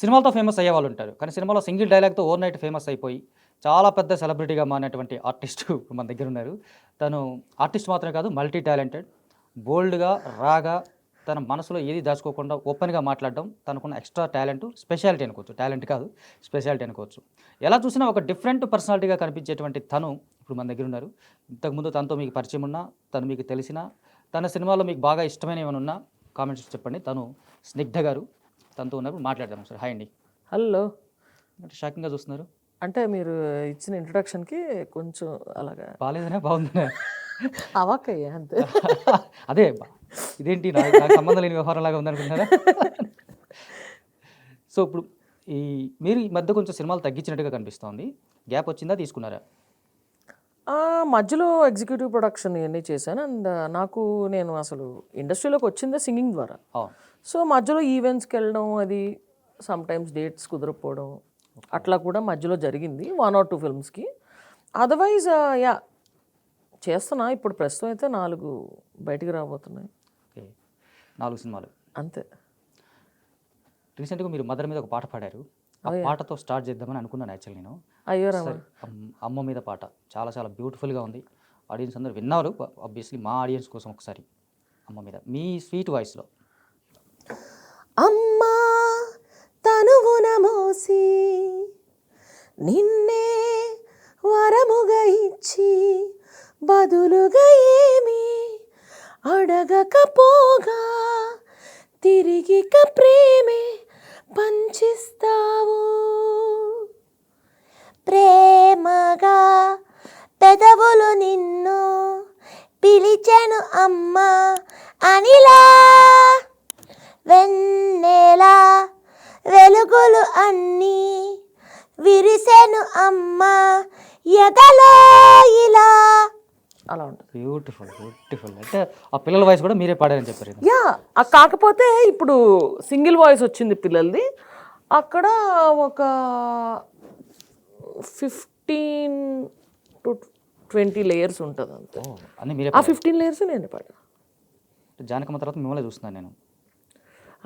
సినిమాలతో ఫేమస్ అయ్యే వాళ్ళు ఉంటారు. కానీ సినిమాలో సింగిల్ డైలాగ్‌తో ఓవర్ నైట్ ఫేమస్ అయిపోయి, చాలా పెద్ద సెలబ్రిటీగా మారినటువంటి ఆర్టిస్టు మన దగ్గరున్నారు. తను ఆర్టిస్ట్ మాత్రమే కాదు, మల్టీ టాలెంటెడ్. బోల్డ్‌గా, రాగా, తన మనసులో ఏది దాచుకోకుండా ఓపెన్‌గా మాట్లాడడం తనకున్న ఎక్స్‌ట్రా టాలెంట్, స్పెషాలిటీ అనుకోవచ్చు. టాలెంట్ కాదు, స్పెషాలిటీ అనుకోవచ్చు. ఎలా చూసినా ఒక డిఫరెంట్ పర్సనాలిటీగా కనిపించేటువంటి తను ఇప్పుడు మన దగ్గరున్నారు. ఇంతకుముందు తనతో మీకు పరిచయం ఉన్నా, తను మీకు తెలిసినా, తన సినిమాలో మీకు బాగా ఇష్టమైనవి ఏమైనా ఉన్నా కామెంట్స్ చెప్పండి. తను స్నిగ్ధ గారు. తనతో ఉన్నారు. మాట్లాడదాం ఒకసారి. హాయ్ అండి. హలో. అంటే షాకింగ్‌గా చూస్తున్నారు. అంటే మీరు ఇచ్చిన ఇంట్రొడక్షన్‌కి కొంచెం అలాగా బాలేదనా? బాగుందనా? అవాక్కయ్యా అంతే. అదే ఇదేంటి నాకు నాకు సంబంధం లేని వ్యవహారంలాగా ఉందనుకుంటున్నారా? సో, ఇప్పుడు ఈ మీరు ఈ మధ్య కొంచెం సినిమాలు తగ్గించినట్టుగా కనిపిస్తోంది. గ్యాప్ వచ్చిందా? తీసుకున్నారా? మధ్యలో ఎగ్జిక్యూటివ్ ప్రొడక్షన్ ఇవన్నీ చేశాను. అండ్ నేను అసలు ఇండస్ట్రీలోకి వచ్చిందే సింగింగ్ ద్వారా. అవును. సో మధ్యలో ఈవెంట్స్కి వెళ్ళడం, అది సమ్టైమ్స్ డేట్స్ కుదరకపోవడం అట్లా కూడా మధ్యలో జరిగింది 1 or 2 ఫిల్మ్స్కి. అదర్వైజ్ యా చేస్తున్నా. ఇప్పుడు ప్రస్తుతం అయితే 4 బయటికి రాబోతున్నాయి ఓకే. 4 సినిమాలు. అంతే. రీసెంట్‌గా మీరు 'మదర్' మీద ఒక పాట పాడారు. ఆ పాటతో స్టార్ట్ చేద్దామని అనుకున్నాను యాక్చువల్లీ నేను. అయ్యో రామా. సరే, అమ్మ మీద పాట చాలా చాలా బ్యూటిఫుల్గా ఉంది. ఆడియన్స్ అందరూ విన్నారు. ఆబ్వియస్లీ మా ఆడియన్స్ కోసం ఒకసారి అమ్మ మీద మీ స్వీట్ వాయిస్‌లో. అమ్మా తనువున మోసి నిన్నే వరముగా ఇచ్చి బదులుగా ఏమి అడగకపోగా తిరిగిక ప్రేమే పంచిస్తావు. ప్రేమగా పెదవులు నిన్ను పిలిచెను అమ్మా అనిలా, వెన్నెలా వెలుగులు అన్నీ విరిసెను అమ్మా ఎదలో ఇలా. అలా ఉంటుంది. Beautiful beautiful. అంటే ఆ పిల్లల వాయిస్ కూడా మీరే పాడారని చెప్పారు కదా. యా, కాకపోతే ఇప్పుడు సింగిల్ వాయిస్ వచ్చింది పిల్లలది. అక్కడ ఒక 15 to 20 లేయర్స్ ఉంటుంది అంతే. అన్నీ మీరే ఆ 15 లేయర్స్ నేను పాడాను. జానకమ్మ తర్వాత మిమ్మల్ని చూస్తున్నాను నేను.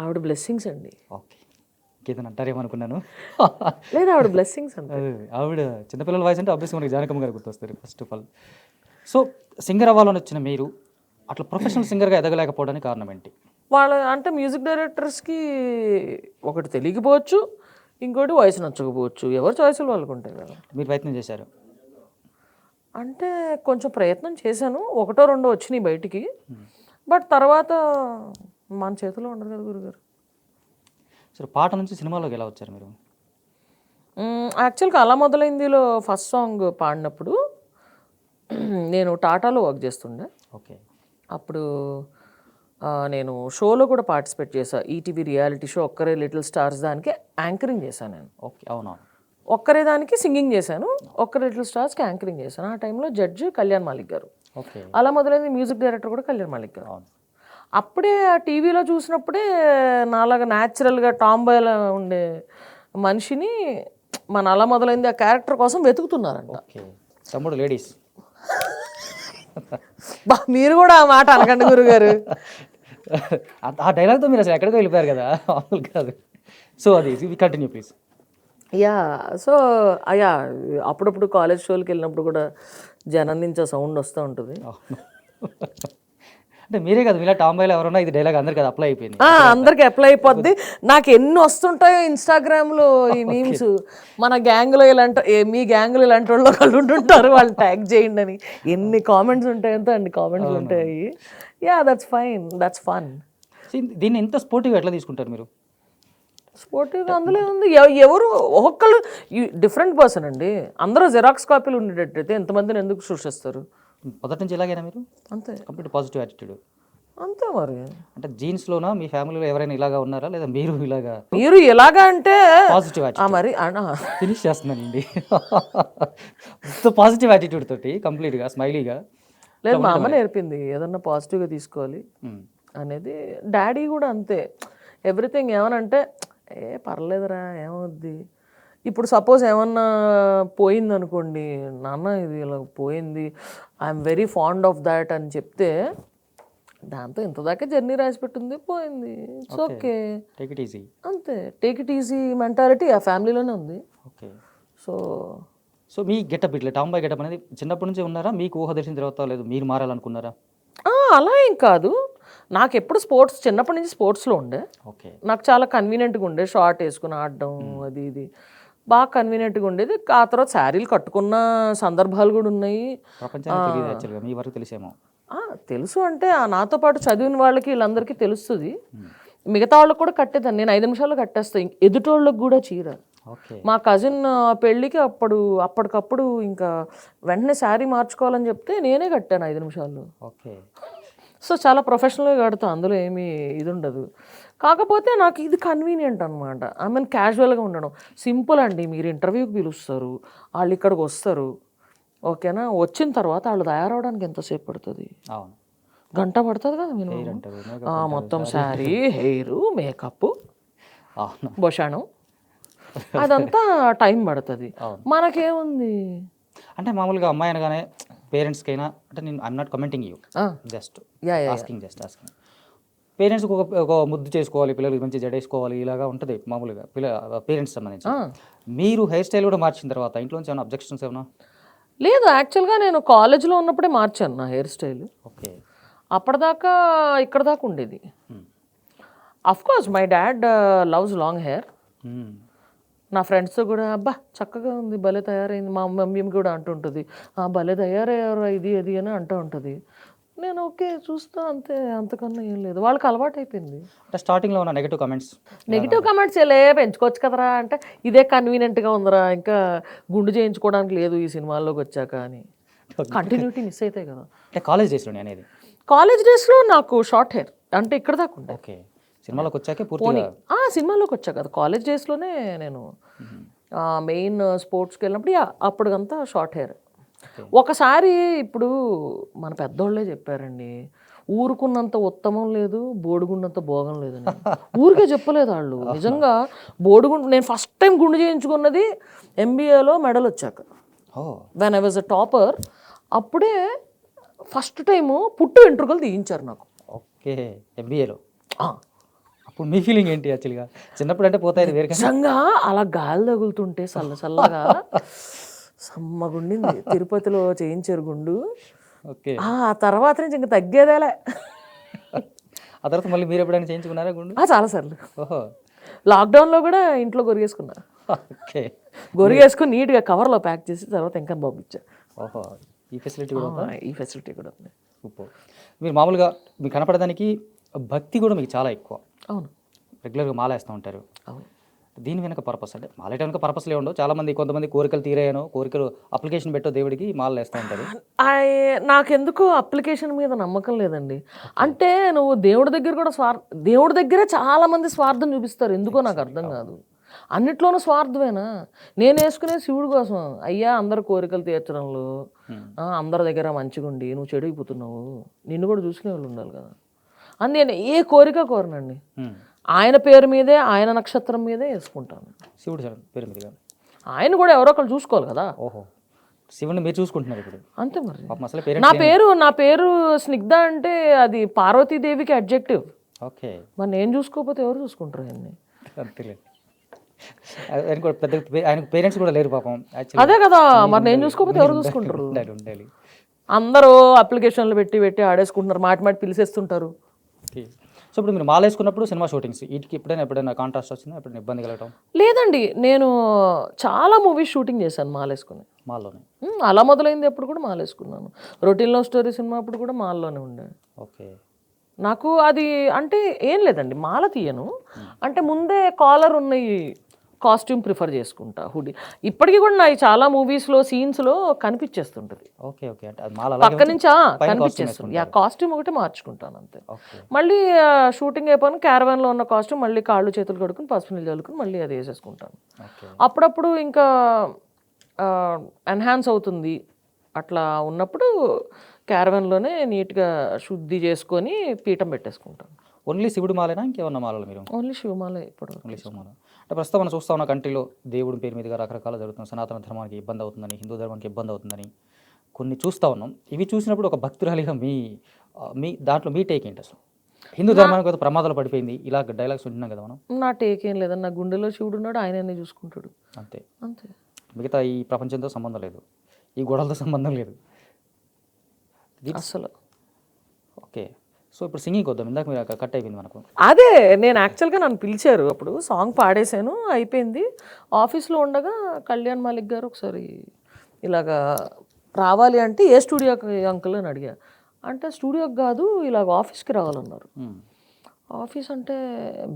ఆవిడ బ్లెస్సింగ్స్ అండి. ఓకే. ఇంకేదైనా అంటారేమో అనుకున్నాను. లేదా ఆవిడ బ్లెస్సింగ్స్ అండి. అదే ఆవిడ చిన్నపిల్లల వాయిస్ అంటే ఆబ్వియస్గా మనకి జానకమ్మ గారు గుర్తొస్తారు first of all. So singer అవ్వాలని వచ్చిన మీరు అట్లా ప్రొఫెషనల్ సింగర్గా ఎదగలేకపోవడానికి కారణం ఏంటి? వాళ్ళ అంటే మ్యూజిక్ డైరెక్టర్స్కి ఒకటి తెలియకపోవచ్చు, ఇంకోటి వాయిస్ నచ్చకపోవచ్చు. ఎవరి చాయిస్లు వాళ్ళకు ఉంటాయి కదా. మీరు ప్రయత్నం చేశారు? అంటే కొంచెం ప్రయత్నం చేశాను. 1 or 2 వచ్చినాయి బయటికి. బట్ తర్వాత మన చేతిలో ఉండదు కదా గురుగారు. సరే, పాట నుంచి సినిమాలోకి ఎలా వచ్చారు మీరు? యాక్చువల్గా అలా మొదలైందిలో ఫస్ట్ సాంగ్ పాడినప్పుడు నేను టాటాలో వర్క్ చేస్తుండే. ఓకే. అప్పుడు నేను షోలో కూడా పార్టిసిపేట్ చేశాను. ఈటీవీ రియాలిటీ షో ఒక్కరే లిటిల్ స్టార్స్ దానికి యాంకరింగ్ చేశాను నేను. ఓకే. అవునవును. ఒక్కరే దానికి సింగింగ్ చేశాను, ఒక్కరే లిటిల్ స్టార్స్కి యాంకరింగ్ చేశాను. ఆ టైంలో జడ్జి కళ్యాణ్ మాలిక్ గారు. ఓకే. అలా మొదలైంది. మ్యూజిక్ డైరెక్టర్ కూడా కళ్యాణ్ మాలిక్ గారు. అవును. అప్పుడే ఆ టీవీలో చూసినప్పుడే నాలాగా న్యాచురల్గా టాంబాయ్లా ఉండే మనిషిని మన అలా మొదలైంది ఆ క్యారెక్టర్ కోసం వెతుకుతున్నారంట. ఓకే. తమ్ముడు లేడీస్. మీరు కూడా ఆ మాట అనకండి గురుగారు. ఆ డైలాగ్తో మీరు అసలు ఎక్కడికి వెళ్ళిపోయారు కదా, మామూలు కాదు. సో అది continue please. Yeah, so yeah, అప్పుడప్పుడు కాలేజ్ షోలకి వెళ్ళినప్పుడు కూడా జనం నుంచి ఆ సౌండ్ వస్తూ ఉంటుంది. అంటే మీరే కదా, మీలా టాంబాయ్లో ఎవరున్నా ఇది డైలాగ్ అందరికీ అది అప్లై అయిపోయింది. అందరికి అప్లై అయిపోద్ది. నాకు ఎన్ని వస్తుంటాయో ఇన్స్టాగ్రామ్లో ఈ మీమ్స్. మన గ్యాంగ్లో మీ గ్యాంగ్లో ఇలాంటి వాళ్ళు ఒకళ్ళు ఉంటుంటారు, వాళ్ళు ట్యాగ్ చేయండి అని. ఎన్ని కామెంట్స్ ఉంటాయంతో అన్ని కామెంట్స్ ఉంటాయి. Yeah, that's fine, that's fun. దీన్ని ఎంత స్పోర్టివ్గా ఎట్లా తీసుకుంటారు మీరు? స్పోర్టివ్గా అందులో ఉంది. ఎవరు ఒక్కొక్కరు డిఫరెంట్ పర్సన్ అండి. అందరూ జెరాక్స్ కాపీలు ఉండేటట్టయితే ఎంతమందిని ఎందుకు సృష్టిస్తారు? మొదటి నుంచి ఇలాగేనా మీరు? అంతే. కంప్లీట్ పాజిటివ్ యాటిట్యూడ్ అంతే మరి. అంటే జీన్స్లోనా మీ ఫ్యామిలీలో ఎవరైనా ఇలాగా ఉన్నారా, లేదా మీరు ఇలాగా? మీరు ఎలాగా అంటే పాజిటివ్ యాటిట్యూడ్ మరి ఫినిష్ చేస్తున్నానండి. పాజిటివ్ యాటిట్యూడ్ తోటి కంప్లీట్గా స్మైలీగా. లేదు, మా అమ్మ నేర్పింది ఏదన్నా పాజిటివ్గా తీసుకోవాలి అనేది. డాడీ కూడా అంతే. ఎవ్రీథింగ్ ఏమనంటే పర్లేదురా ఏమవుద్ది. ఇప్పుడు సపోజ్ ఏమన్నా పోయింది అనుకోండి, నాన్న ఇది ఇలా పోయింది, I'm very fond of that అని చెప్తే దాంతో ఇంత దాకా జర్నీ రాసి పెట్టింది పోయింది. It's okay, take it easy. అంతే. టేక్ ఇట్ ఈజీ మెంటాలిటీ ఆ ఫ్యామిలీలోనే ఉంది. ఓకే. సో సో మీ గెటప్ ఇట్లా టామ్ బాయ్ గెటప్ అనేది చిన్నప్పటి నుంచి ఉన్నారా, మీకు ఊహ తెలిసిన తర్వాత లేదు మీరు మారాలనుకున్నారా? అలా ఏం కాదు, నాకు ఎప్పుడు స్పోర్ట్స్ చిన్నప్పటి నుంచి స్పోర్ట్స్లో ఉండే. ఓకే. నాకు చాలా కన్వీనియంట్గా ఉండే, షార్ట్ వేసుకుని ఆడడం అది ఇది బాగా కన్వీనియంట్గా ఉండేది. ఆ తర్వాత శారీలు కట్టుకున్న సందర్భాలు కూడా ఉన్నాయి. ప్రపంచానికి తెలియదు యాక్చువల్గా, మీ వరకు తెలిసేమో. తెలుసు అంటే నాతో పాటు చదివిన వాళ్ళకి వీళ్ళందరికీ తెలుస్తుంది. మిగతా వాళ్ళకి కూడా కట్టేదాన్ని నేను, 5 నిమిషాల్లో కట్టేస్తాను. ఎదుటోళ్ళకి కూడా చీర. ఓకే. మా కజిన్ పెళ్ళికి అప్పటికప్పుడు ఇంకా వెంటనే శారీ మార్చుకోవాలని చెప్తే నేనే కట్టాను 5 నిమిషాల్లో. ఓకే. సో చాలా ప్రొఫెషనల్గా కడతాం, అందులో ఏమీ ఇది ఉండదు. కాకపోతే నాకు ఇది కన్వీనియంట్ అనమాట. ఐ మీన్ క్యాజువల్గా ఉండడం, సింపుల్ అండి. మీరు ఇంటర్వ్యూకి పిలుస్తారు, వాళ్ళు ఇక్కడికి వస్తారు, ఓకేనా, వచ్చిన తర్వాత వాళ్ళు తయారవడానికి ఎంతసేపు పడుతుంది? అవును, గంట పడుతుంది కదా మినిమం. మొత్తం శారీ, హెయిర్, మేకప్, భోషాణం, అదంతా టైం పడుతుంది. మనకేముంది అంటే మామూలుగా అమ్మాయి అనగానే పేరెంట్స్కైనా, అంటే నేను I'm not commenting you, just asking. పేరెంట్స్కి ఒక ముద్దు చేసుకోవాలి, పిల్లలకి మంచి జడేసుకోవాలి, ఇలాగా ఉంటుంది మామూలుగా పేరెంట్స్ సంబంధించి. మీరు హెయిర్ స్టైల్ కూడా మార్చిన తర్వాత ఇంట్లోంచి ఏమైనా అబ్జెక్షన్స్ ఏమైనా? లేదు, యాక్చువల్గా నేను కాలేజ్లో ఉన్నప్పుడే మార్చాను నా హెయిర్ స్టైల్. ఓకే. అప్పటిదాకా ఇక్కడ దాకా ఉండేది. Of course my dad loves long hair. నా ఫ్రెండ్స్తో కూడా అబ్బా చక్కగా ఉంది, భలే తయారైంది. మా మమ్మీ కూడా అంటుంటుంది భలే తయారయ్యారు ఇది అది అని అంటూ ఉంటుంది. నేను ఓకే చూస్తా అంతే, అంతకన్నా ఏం లేదు. వాళ్ళకి అలవాటు అయిపోయింది. అంటే స్టార్టింగ్లో ఉన్న నెగిటివ్ కమెంట్స్ ఎలా పెంచుకోవచ్చు కదరా అంటే, ఇదే కన్వీనియంట్గా ఉందిరా, ఇంకా గుండు చేయించుకోవడానికి లేదు ఈ సినిమాల్లోకి వచ్చాక అని కంటిన్యూటీ మిస్ అవుతాయి కదా. అంటే కాలేజ్ డేస్లో అనేది, కాలేజ్ డేస్లో నాకు షార్ట్ హెయిర్ అంటే ఇక్కడ దాకా ఉండే. ఓకే. సినిమాలోకి వచ్చాకే పూర్తిగా? సినిమాలోకి వచ్చా కదా, కాలేజ్ డేస్లోనే నేను మెయిన్ స్పోర్ట్స్కి వెళ్ళినప్పుడు అప్పటికంతా షార్ట్ హెయిర్. ఒకసారి ఇప్పుడు మన పెద్దోళ్ళే చెప్పారండి, ఊరుకున్నంత ఉత్తమం లేదు, బోడుగుండంత భోగం లేదని. ఊరికే చెప్పలేదు వాళ్ళు, నిజంగా బోడుగుండు. నేను ఫస్ట్ టైం గుండు చేయించుకున్నది MBAలో మెడల్ వచ్చాక, when I was a topper. అప్పుడే ఫస్ట్ టైము పుట్టు వెంట్రుకలు తీయించారు నాకు. ఓకే. MBAలో? అప్పుడు మీ ఫీలింగ్ ఏంటి యాక్చువల్గా? చిన్నప్పుడు అంటే పోతాయి వేరే, నిజంగా అలా గాలి తగులుతుంటే చల్లగా సమ్మగుండింది. తిరుపతిలో చేయించారు గుండు. ఓకే. ఆ తర్వాత నుంచి ఇంకా తగ్గేదేలే. ఆ తర్వాత మళ్ళీ మీరు ఎప్పుడైనా చేయించుకున్నారా గుండు? చాలాసార్లు. ఓహో. లాక్డౌన్లో కూడా ఇంట్లో గొరిగేసుకున్నా. ఓకే. గొరిగేసుకుని నీట్గా కవర్లో ప్యాక్ చేసి తర్వాత ఇంకా పంపించా. ఓహో, ఈ ఫెసిలిటీ కూడా ఉందా? ఈ ఫెసిలిటీ కూడా ఉంది. సూపర్. మీరు మామూలుగా మీకు కనపడడానికి భక్తి కూడా మీకు చాలా ఎక్కువ. అవును. రెగ్యులర్గా మాల వేస్తూ ఉంటారు. అవును. దీని వెనక పర్పస్, అంటే మాల వెనక పర్పస్లే ఉండవు. చాలామంది కొంతమంది కోరికలు తీరాయనో, కోరికలు అప్లికేషన్ పెట్టో దేవుడికి మాలలు వేస్తూ ఉంటారు. నాకెందుకు అప్లికేషన్ మీద నమ్మకం లేదండి. అంటే నువ్వు దేవుడి దగ్గర కూడా దేవుడి దగ్గరే చాలామంది స్వార్థం చూపిస్తారు, ఎందుకో నాకు అర్థం కాదు. అన్నిట్లోనూ స్వార్థమేనా? నేను వేసుకునే శివుడి కోసం, అయ్యా అందరు కోరికలు తీర్చడంలో, అందరి దగ్గర మంచిగుండి నువ్వు చెడిపోతున్నావు, నిన్ను కూడా చూసుకునే వాళ్ళు ఉండాలి కదా. అందుకని ఏ కోరిక కోరనండి, ఆయన పేరు మీదే, ఆయన నక్షత్రం మీదే వేసుకుంటాను. శివుడు పేరు మీద ఆయన కూడా ఎవరో ఒకరు చూసుకోవాలి కదా. ఓహో, శివుడిని మీరు చూసుకుంటున్నారు ఇప్పుడు? అంతే మరి. అసలు నా పేరు స్నిగ్ధ అంటే అది పార్వతీదేవికి అడ్జెక్టివ్. ఓకే. మరి నేను చూసుకోకపోతే ఎవరు చూసుకుంటారు ఆయన్ని? అంతేలేదు, ఆయనకు పేరెంట్స్ కూడా లేరు పాపం. అదే కదా, మరి నేను చూసుకోకపోతే ఎవరు చూసుకుంటారు? అందరూ అప్లికేషన్లు పెట్టి ఆడేసుకుంటున్నారు, మాటి పిలిచేస్తుంటారు. సో ఇప్పుడు మీరు మాల వేసుకున్నప్పుడు సినిమా షూటింగ్స్ వీటికి ఎప్పుడైనా కాంట్రాస్ట్ వచ్చినా, ఎప్పుడైనా ఇబ్బంది కలగటం? లేదండి, నేను చాలా మూవీస్ షూటింగ్ చేశాను మాలేసుకుని. మాల్లోనే? అలా మొదలైంది అప్పుడు కూడా మాలేసుకున్నాను. రొటీన్ లవ్ స్టోరీ సినిమా అప్పుడు కూడా మాల్లోనే ఉండే. ఓకే. నాకు అది అంటే ఏం లేదండి, మాల తీయను అంటే ముందే కాలర్ ఉన్నాయి కాస్ట్యూమ్ ప్రిఫర్ చేసుకుంటా, హుడీ. ఇప్పటికీ కూడా నా చాలా మూవీస్లో సీన్స్లో కనిపించేస్తుంటుంది. Okay okay. అంటే పక్క నుంచి కనిపించేస్తుంది. కాస్ట్యూమ్ ఒకటి మార్చుకుంటాను అంతే. మళ్ళీ షూటింగ్ అయిపోయిన క్యారవాన్లో ఉన్న కాస్ట్యూమ్ మళ్ళీ కాళ్ళు చేతులు కడుక్కుని పసుపు నీళ్ళు చల్లుకుని మళ్ళీ అది వేసేసుకుంటాను. అప్పుడప్పుడు ఇంకా ఎన్హాన్స్ అవుతుంది, అట్లా ఉన్నప్పుడు క్యారవాన్లోనే నీట్గా శుద్ధి చేసుకొని పీఠం పెట్టేసుకుంటాను. ఓన్లీ శివుడు మాలేనా, ఇంకేమన్నా మాలలు మీరు? ఓన్లీ శివమాల. ఇప్పుడు ఓన్లీ శివమాల. అంటే ప్రస్తుతం మనం చూస్తా ఉన్న కంట్రీలో దేవుడి పేరు మీదుగా రకరకాల జరుగుతుంది. సనాతన ధర్మానికి ఇబ్బంది అవుతుందని, హిందూ ధర్మానికి ఇబ్బంది అవుతుందని కొన్ని చూస్తూ ఉన్నాం. ఇవి చూసినప్పుడు ఒక భక్తురాలిగా మీ మీ దాంట్లో మీ టేక్ ఏంటి అసలు? హిందూ ధర్మానికి అయితే ప్రమాదాలు పడిపోయింది ఇలా డైలాగ్స్ వింటున్నాం కదా మనం. నా టేక్ ఏం లేదన్న, నా గుండెలో శివుడు ఉన్నాడు, ఆయననే చూసుకుంటాడు అంతే, అంతే. మిగతా ఈ ప్రపంచంతో సంబంధం లేదు, ఈ గొడవలతో సంబంధం లేదు అసలు. ఓకే, సో ఇప్పుడు సింగింగ్ వద్దాం, ఇందాక మీరు కట్ అయిపోయింది మనకు. అదే నేను యాక్చువల్గా నన్ను పిలిచారు, అప్పుడు సాంగ్ పాడేశాను అయిపోయింది. ఆఫీస్లో ఉండగా కళ్యాణ్ మాలిక్ గారు ఒకసారి ఇలాగా రావాలి అంటే ఏ స్టూడియోకి అంకుల్ అని అడిగా. అంటే స్టూడియోకి కాదు ఇలాగ ఆఫీస్కి రావాలన్నారు. ఆఫీస్ అంటే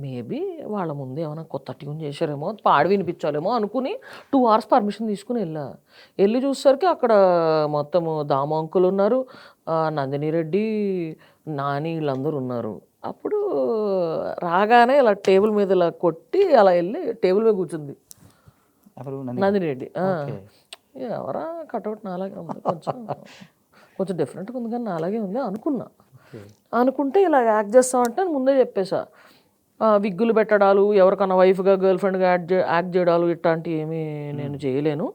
మేబీ వాళ్ళ ముందు ఏమైనా కొత్త ట్యూన్ చేశారేమో, పాడి వినిపించాలేమో అనుకుని 2 hours పర్మిషన్ తీసుకుని వెళ్ళి చూసేసరికి అక్కడ మొత్తము దాము అంకుల్ ఉన్నారు, నందిని రెడ్డి, నాని, వీళ్ళందరూ ఉన్నారు. అప్పుడు రాగానే ఇలా టేబుల్ మీద ఇలా కొట్టి అలా వెళ్ళి టేబుల్ మీద కూర్చుంది నందిని రెడ్డి. ఎవరా కటౌట్ నాలాగే ఉంది, కొంచెం డిఫరెంట్గా ఉంది కానీ నాలాగే ఉంది అనుకుంటే ఇలా యాక్ట్ చేస్తామంటే ముందే చెప్పేసా. విగ్గులు పెట్టడాలు, ఎవరికన్నా వైఫ్గా గర్ల్ ఫ్రెండ్గా యాక్ట్ చేయడాలు ఇట్లాంటివి ఏమీ నేను చేయలేను.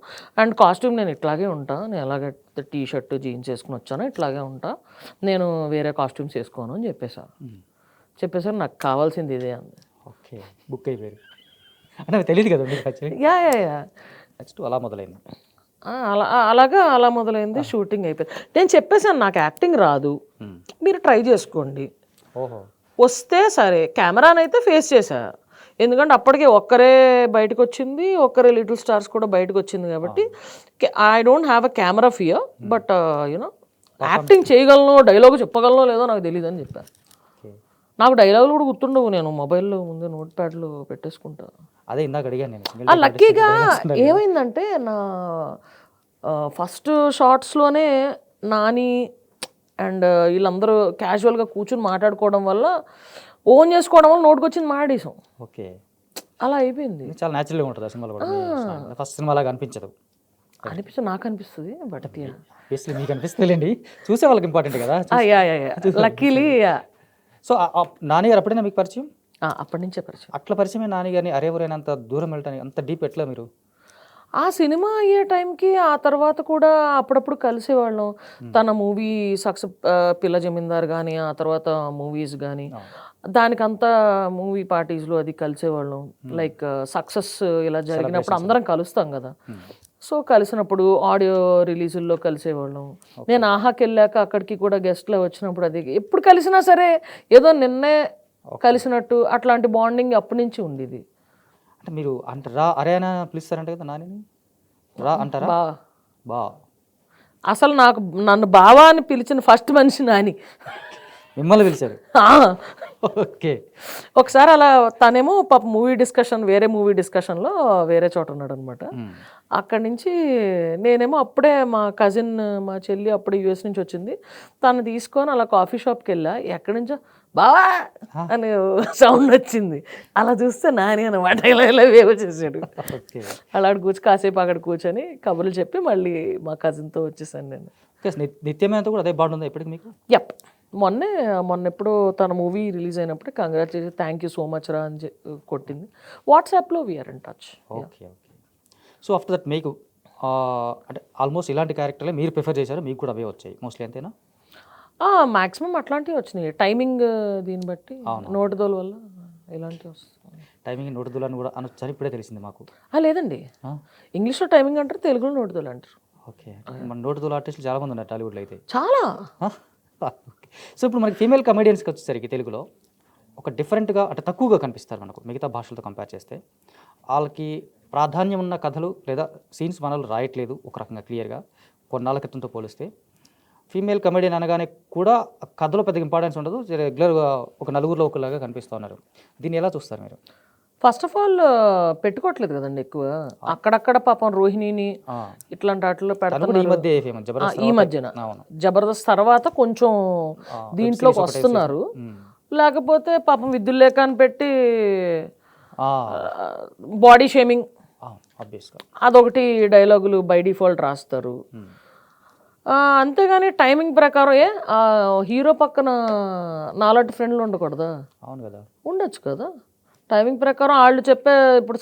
అండ్ కాస్ట్యూమ్ నేను ఇట్లాగే ఉంటా, నేను ఎలాగ టీ షర్ట్ జీన్స్ వేసుకుని వచ్చాను ఇట్లాగే ఉంటా, నేను వేరే కాస్ట్యూమ్స్ వేసుకోను అని చెప్పేసారు. నాకు కావాల్సింది ఇదే అంది. ఓకే, బుక్ అయిపోయారు అంటే తెలియదు కదా యా నెక్స్ట్ అలా మొదలైంది. అలా మొదలైంది. షూటింగ్ అయిపోయింది. నేను చెప్పేసాను నాకు యాక్టింగ్ రాదు, మీరు ట్రై చేసుకోండి, వస్తే సరే. కెమెరానైతే ఫేస్ చేశా, ఎందుకంటే అప్పటికే ఒక్కరే బయటకు వచ్చింది, ఒక్కరే లిటిల్ స్టార్స్ కూడా బయటకు వచ్చింది కాబట్టి I don't have a camera fear, but you know acting చేయగలను, డైలాగ్ చెప్పగలనో లేదో నాకు తెలియదు అని చెప్పాను. నాకు డైలాగులు కూడా గుర్తుండవు, నేను మొబైల్లో ముందు నోట్ ప్యాడ్లు పెట్టేసుకుంటా. అదే ఇందాక అడిగాను నేను. లక్కీగా ఏమైందంటే నా ఫస్ట్ షార్ట్స్లోనే నాని అండ్ వీళ్ళందరూ క్యాజువల్గా కూర్చుని మాట్లాడుకోవడం వల్ల ఓన్ చేసుకోవడం వల్ల నోటికి వచ్చింది మాట్లాడేసాం. ఓకే, అలా అయిపోయింది. చాలా న్యాచురల్గా ఉంటుంది ఆ సినిమాలో కూడా. ఫస్ట్ సినిమా లాగా అనిపించదు. నాకు అనిపిస్తుంది, బట్ మీకు అనిపిస్తుందిలేండి, చూసే వాళ్ళకి ఇంపార్టెంట్ కదా. లక్కీలీ. సో నాని గారు అప్పుడైనా మీకు పరిచయం? అప్పటి నుంచే పరిచయం. అట్లా పరిచయమే నాని గారిని అరేవరైనంత దూరం వెళ్ళటానికి అంత డీప్ ఎట్లా మీరు? ఆ సినిమా అయ్యే టైంకి ఆ తర్వాత కూడా అప్పుడప్పుడు కలిసేవాళ్ళం. తన మూవీ పిల్ల జమీందార్ కానీ, ఆ తర్వాత మూవీస్ కానీ, దానికంతా మూవీ పార్టీస్లో అది కలిసేవాళ్ళం. లైక్ సక్సెస్ ఇలా జరిగినప్పుడు అందరం కలుస్తాం కదా, సో కలిసినప్పుడు ఆడియో రిలీజుల్లో కలిసేవాళ్ళం. నేను ఆహాకి వెళ్ళాక అక్కడికి కూడా గెస్ట్లో వచ్చినప్పుడు అది ఎప్పుడు కలిసినా సరే ఏదో నిన్నే కలిసినట్టు అట్లాంటి బాండింగ్ అప్పటి నుంచి ఉండేది. అంటే మీరు అంటే రా అరే అని పిలుస్తారంటే కదా నాని, రా అంటారా? బా అసలు నన్ను బావా అని పిలిచిన ఫస్ట్ మనిషి నాని. మిమ్మల్ని పిలిచారు? ఓకే. ఒకసారి అలా తనేమో పాప వేరే మూవీ డిస్కషన్లో వేరే చోట ఉన్నాడు అనమాట. అక్కడి నుంచి నేనేమో అప్పుడే మా కజిన్, మా చెల్లి అప్పుడే యూఎస్ నుంచి వచ్చింది, తను తీసుకొని అలా కాఫీ షాప్కి వెళ్ళా. ఎక్కడి నుంచో బావా అనే సౌండ్ వచ్చింది. అలా చూస్తే నాని అనమాట, ఇలా వేవ్ చేసాడు. అలా కాసేపు అక్కడ కూర్చొని కబుర్లు చెప్పి మళ్ళీ మా కజిన్తో వచ్చేసాను నేను. నిత్యమేంత కూడా అదే బాగుంది ఇప్పటికి మీకు? యప్, మొన్న ఎప్పుడో తన మూవీ రిలీజ్ అయినప్పుడు congratulation, thank you so much రా అని కొట్టింది. వాట్సాప్లో we are in touch. Okay. So after that మీకు అంటే ఆల్మోస్ట్ ఇలాంటి క్యారెక్టర్లే మీరు ప్రిఫర్ చేశారు, మీకు కూడా అవే వచ్చాయి మోస్ట్లీ, అంతేనా? మ్యాక్సిమం అట్లాంటివి వచ్చినాయి. టైమింగ్ దీన్ని బట్టి నోటుదోల వల్ల ఇలాంటివి వస్తాయి. టైమింగ్ నోటుదోలు అని కూడా అనొచ్చు, ఇప్పుడే తెలిసింది మాకు. లేదండి, ఇంగ్లీష్లో టైమింగ్ అంటారు, తెలుగులో నోటుదోలు అంటారు. ఓకే, మన నోటుదోలు ఆర్టిస్టులు చాలా మంది ఉన్నారు టాలీవుడ్లో అయితే. చాలా. సో ఇప్పుడు మనకి ఫీమేల్ కమెడియన్స్కి వచ్చేసరికి తెలుగులో ఒక డిఫరెంట్గా అంటే తక్కువగా కనిపిస్తారు మనకు మిగతా భాషలతో కంపేర్ చేస్తే. వాళ్ళకి ప్రాధాన్యం ఉన్న కథలు లేదా సీన్స్ మనల్ని రాయట్లేదు ఒక రకంగా క్లియర్గా కొన్నాళ్ళ క్రితంతో పోలిస్తే. ఫీమేల్ కమెడియన్ అనగానే కూడా కథలో పెద్ద ఇంపార్టెన్స్ ఉండదు, రెగ్యులర్గా ఒక నలుగురిలో ఒకలాగా కనిపిస్తూ ఉన్నారు. దీన్ని ఎలా చూస్తారు మీరు? ఫస్ట్ ఆఫ్ ఆల్ పెట్టుకోవట్లేదు కదండి ఎక్కువ, అక్కడక్కడ పాపం రోహిణిని ఇట్లాంటి వాటిలో పెడతారు. ఈ మధ్యన జబర్దస్త్ తర్వాత కొంచెం దీంట్లోకి వస్తున్నారు. లేకపోతే పాపం విద్యుల్లేఖ అని పెట్టి బాడీ షేమింగ్ అదొకటి డైలాగులు బై డిఫాల్ట్ రాస్తారు. అంతేగాని టైమింగ్ ప్రకారం హీరో పక్కన నాలాంటి ఫ్రెండ్లు ఉండకూడదా? అవును కదా, ఉండొచ్చు కదా. టైమింగ్ ప్రకారం వాళ్ళు చెప్పే ఇప్పుడు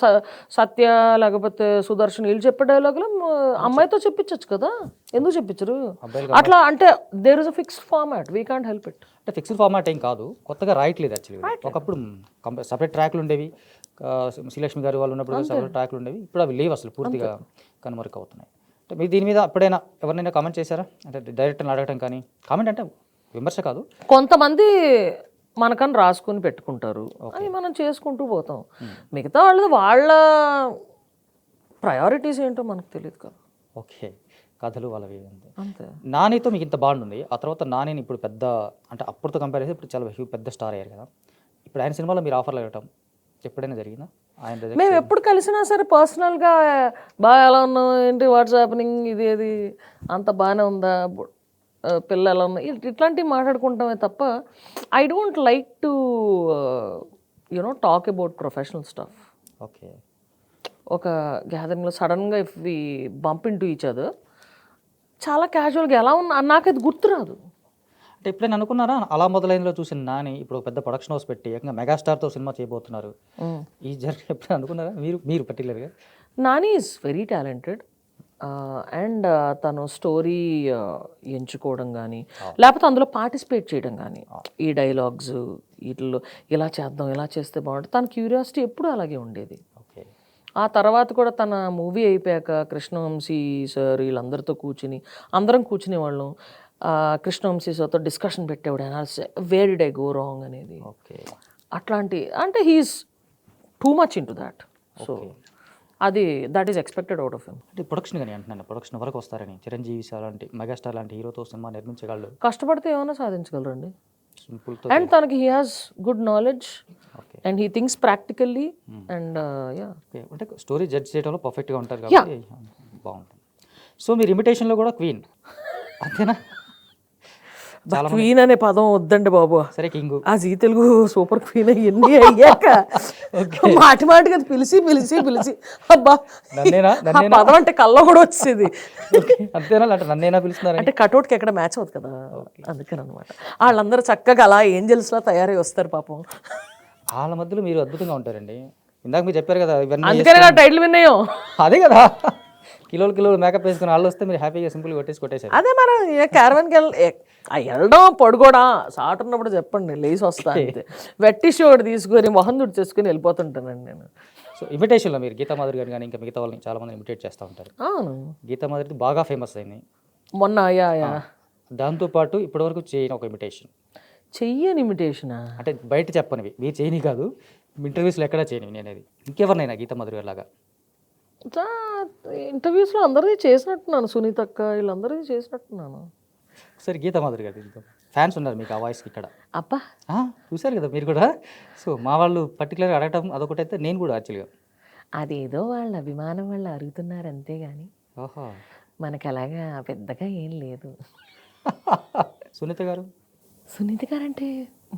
సత్య లేకపోతే సుదర్శన్ వీళ్ళు చెప్పే డైలాగులు అమ్మాయితో చెప్పించచ్చు కదా, ఎందుకు చెప్పించరు? అబ్బాయిలు అట్లా అంటే there is a fixed format, we can't help it. అంటే ఫిక్స్డ్ ఫార్మాట్ ఏం కాదు, కొత్తగా రాయట్లేదు యాక్చువల్లీ. ఒకప్పుడు సపరేట్ ట్రాక్లు ఉండేవి, శ్రీలక్ష్మి గారు వాళ్ళు ఉన్నప్పుడు సపరేట్ ట్రాక్లు ఉండేవి, ఇప్పుడు అవి లేవు అసలు, పూర్తిగా కనుమరుగు అవుతున్నాయి. అంటే మీరు దీని మీద ఎప్పుడైనా ఎవరినైనా కామెంట్ చేశారా? అంటే డైరెక్టర్ని అడగటం కానీ, కామెంట్ అంటే విమర్శ కాదు, కొంతమంది మనకని రాసుకుని పెట్టుకుంటారు, అది మనం చేసుకుంటూ పోతాం. మిగతా వాళ్ళ ప్రయారిటీస్ ఏంటో మనకు తెలియదు కదా. ఓకే, కథలు వాళ్ళవి అంతే. అంతే. నానితో మీకు ఇంత బాండ్ ఉంది, ఆ తర్వాత నానిని ఇప్పుడు పెద్ద, అంటే అప్పుడుతో కంపేర్ చేస్తే ఇప్పుడు చాలా పెద్ద స్టార్ అయ్యారు కదా, ఇప్పుడు ఆయన సినిమాలో మీరు ఆఫర్లు ఇవ్వటం ఎప్పుడైనా జరిగిందా? ఆయన మేము ఎప్పుడు కలిసినా సరే పర్సనల్గా బాగా ఎలా ఉన్నావు, ఏంటి, వాట్స్ హ్యాపెనింగ్, ఇది ఏది అంత బాగానే ఉందా, పిల్ల ఎలా ఉన్నా, ఇట్లాంటివి మాట్లాడుకుంటామే తప్ప I don't like to you know talk about professional stuff. Okay, ఒక గ్యాదరింగ్లో సడన్గా if we bump into each other చాలా క్యాజువల్గా ఎలా ఉన్నా నాకైతే గుర్తురాదు. అంటే ఎప్పుడైనా అనుకున్నారా అలా మొదలైనలో చూసిన నాని ఇప్పుడు పెద్ద ప్రొడక్షన్ హౌస్ పెట్టి ఏకంగా మెగాస్టార్తో సినిమా చేయబోతున్నారు, ఈ జర్నీ ఎప్పుడైనా అనుకున్నారా మీరు పర్టికులర్గా? Nani is very talented and తను స్టోరీ ఎంచుకోవడం కానీ లేకపోతే అందులో పార్టిసిపేట్ చేయడం కానీ, ఈ డైలాగ్స్ వీటిల్లో ఇలా చేద్దాం ఇలా చేస్తే బాగుంటుంది, తన క్యూరియాసిటీ ఎప్పుడూ అలాగే ఉండేది. ఓకే, ఆ తర్వాత కూడా తన మూవీ అయిపోయాక కృష్ణవంశీ సార్ వీళ్ళందరితో అందరం కూర్చునేవాళ్ళం. కృష్ణవంశీ సార్తో డిస్కషన్ పెట్టేవాడు, where did I go wrong అనేది. ఓకే, అట్లాంటి అంటే he is too much into that. So అది that is expected out of him. అంటే ప్రొడక్షన్ కానీ అంటున్నాను, ప్రొడక్షన్ వరకు వస్తారని, చిరంజీవి సార్ లాంటి మెగాస్టార్ లాంటి హీరోతో సినిమా నిర్మించగలరు, కష్టపడితే ఏమైనా సాధించగలరండి. సింపుల్తో. అండ్ తనకి he has good knowledge okay, and he thinks practically and yeah. అంటే స్టోరీ జడ్జ్ చేయడంలో పర్ఫెక్ట్గా ఉంటారు కాబట్టి బాగుంటుంది. సో మీరు ఇమిటేషన్లో కూడా క్వీన్ అంతేనా? క్వీన్ అనే పదం వద్దండి బాబు, సరే కింగ్, ఆ జీ తెలుగు సూపర్ క్వీన్ ఎన్ని అయ్యాక మాటిమాటికి అది పిలిచి అబ్బా ఆ పదం అంటే కళ్ళ కూడా వచ్చేది. అంతేనా? అంటే నన్నేనా పిలుస్తున్నారు అంటే కటౌట్కి ఎక్కడ మ్యాచ్ అవుతుంది కదా, అందుకని అనమాట. వాళ్ళందరూ చక్కగా అలా ఏంజల్స్లా తయారై వస్తారు పాపం. వాళ్ళ మధ్యలో మీరు అద్భుతంగా ఉంటారండి. ఇందాక మీరు చెప్పారు కదా ఇవన్నీ, అందుకనే నా టైటిల్ విన్నాయో. అదే కదా, కిలోలు మేకప్ వేసుకుని వాళ్ళు వస్తే మీరు హ్యాపీగా సింపుల్గా కొట్టేశారు. అదే మనం క్యారవాన్కి వెళ్ళడం పడుకోవడం సాట్ ఉన్నప్పుడు చెప్పండి, లేచి వస్తా అంతే. వెట్టి షోడ్ తీసుకొని మొహం దుడ్డు చేసుకుని వెళ్ళిపోతుంటానండి నేను. సో ఇమిటేషన్లో మీరు గీతా మాధురి గారు కానీ ఇంకా మిగతా వాళ్ళని చాలా మంది ఇమిటేట్ చేస్తూ ఉంటారు. అవును, గీతా మాధురి బాగా ఫేమస్ అయింది మొన్న. దాంతోపాటు ఇప్పటివరకు చేయని ఒక ఇమిటేషన్, చెయ్యని ఇమిటేషనా అంటే బయట చెప్పనివి, మీరు చేయని కాదు, ఇంటర్వ్యూస్లో ఎక్కడా చేయనివి నేను, అది ఇంకెవరినైనా గీతా మాధురి గారి లాగా. ఇంటర్వ్యూస్లో అందరిది చేసినట్టున్నాను, సునీత అక్క వీళ్ళందరిది చేసినట్టున్నాను. ఒకసారి గీతా మాధురి గారు ఫ్యాన్స్ ఉన్నారు మీకు ఆ వాయిస్కి ఇక్కడ. అబ్బా చూశారు కదా మీరు కూడా. సో మా వాళ్ళు పర్టికులర్గా అడగటం అదొకటి అయితే, నేను కూడా యాక్చువల్గా అదేదో వాళ్ళ అభిమానం వాళ్ళు అడుగుతున్నారు అంతే కానీ ఓహో మనకి అలాగా పెద్దగా ఏం లేదు. సునీత గారు, సునీత గారు అంటే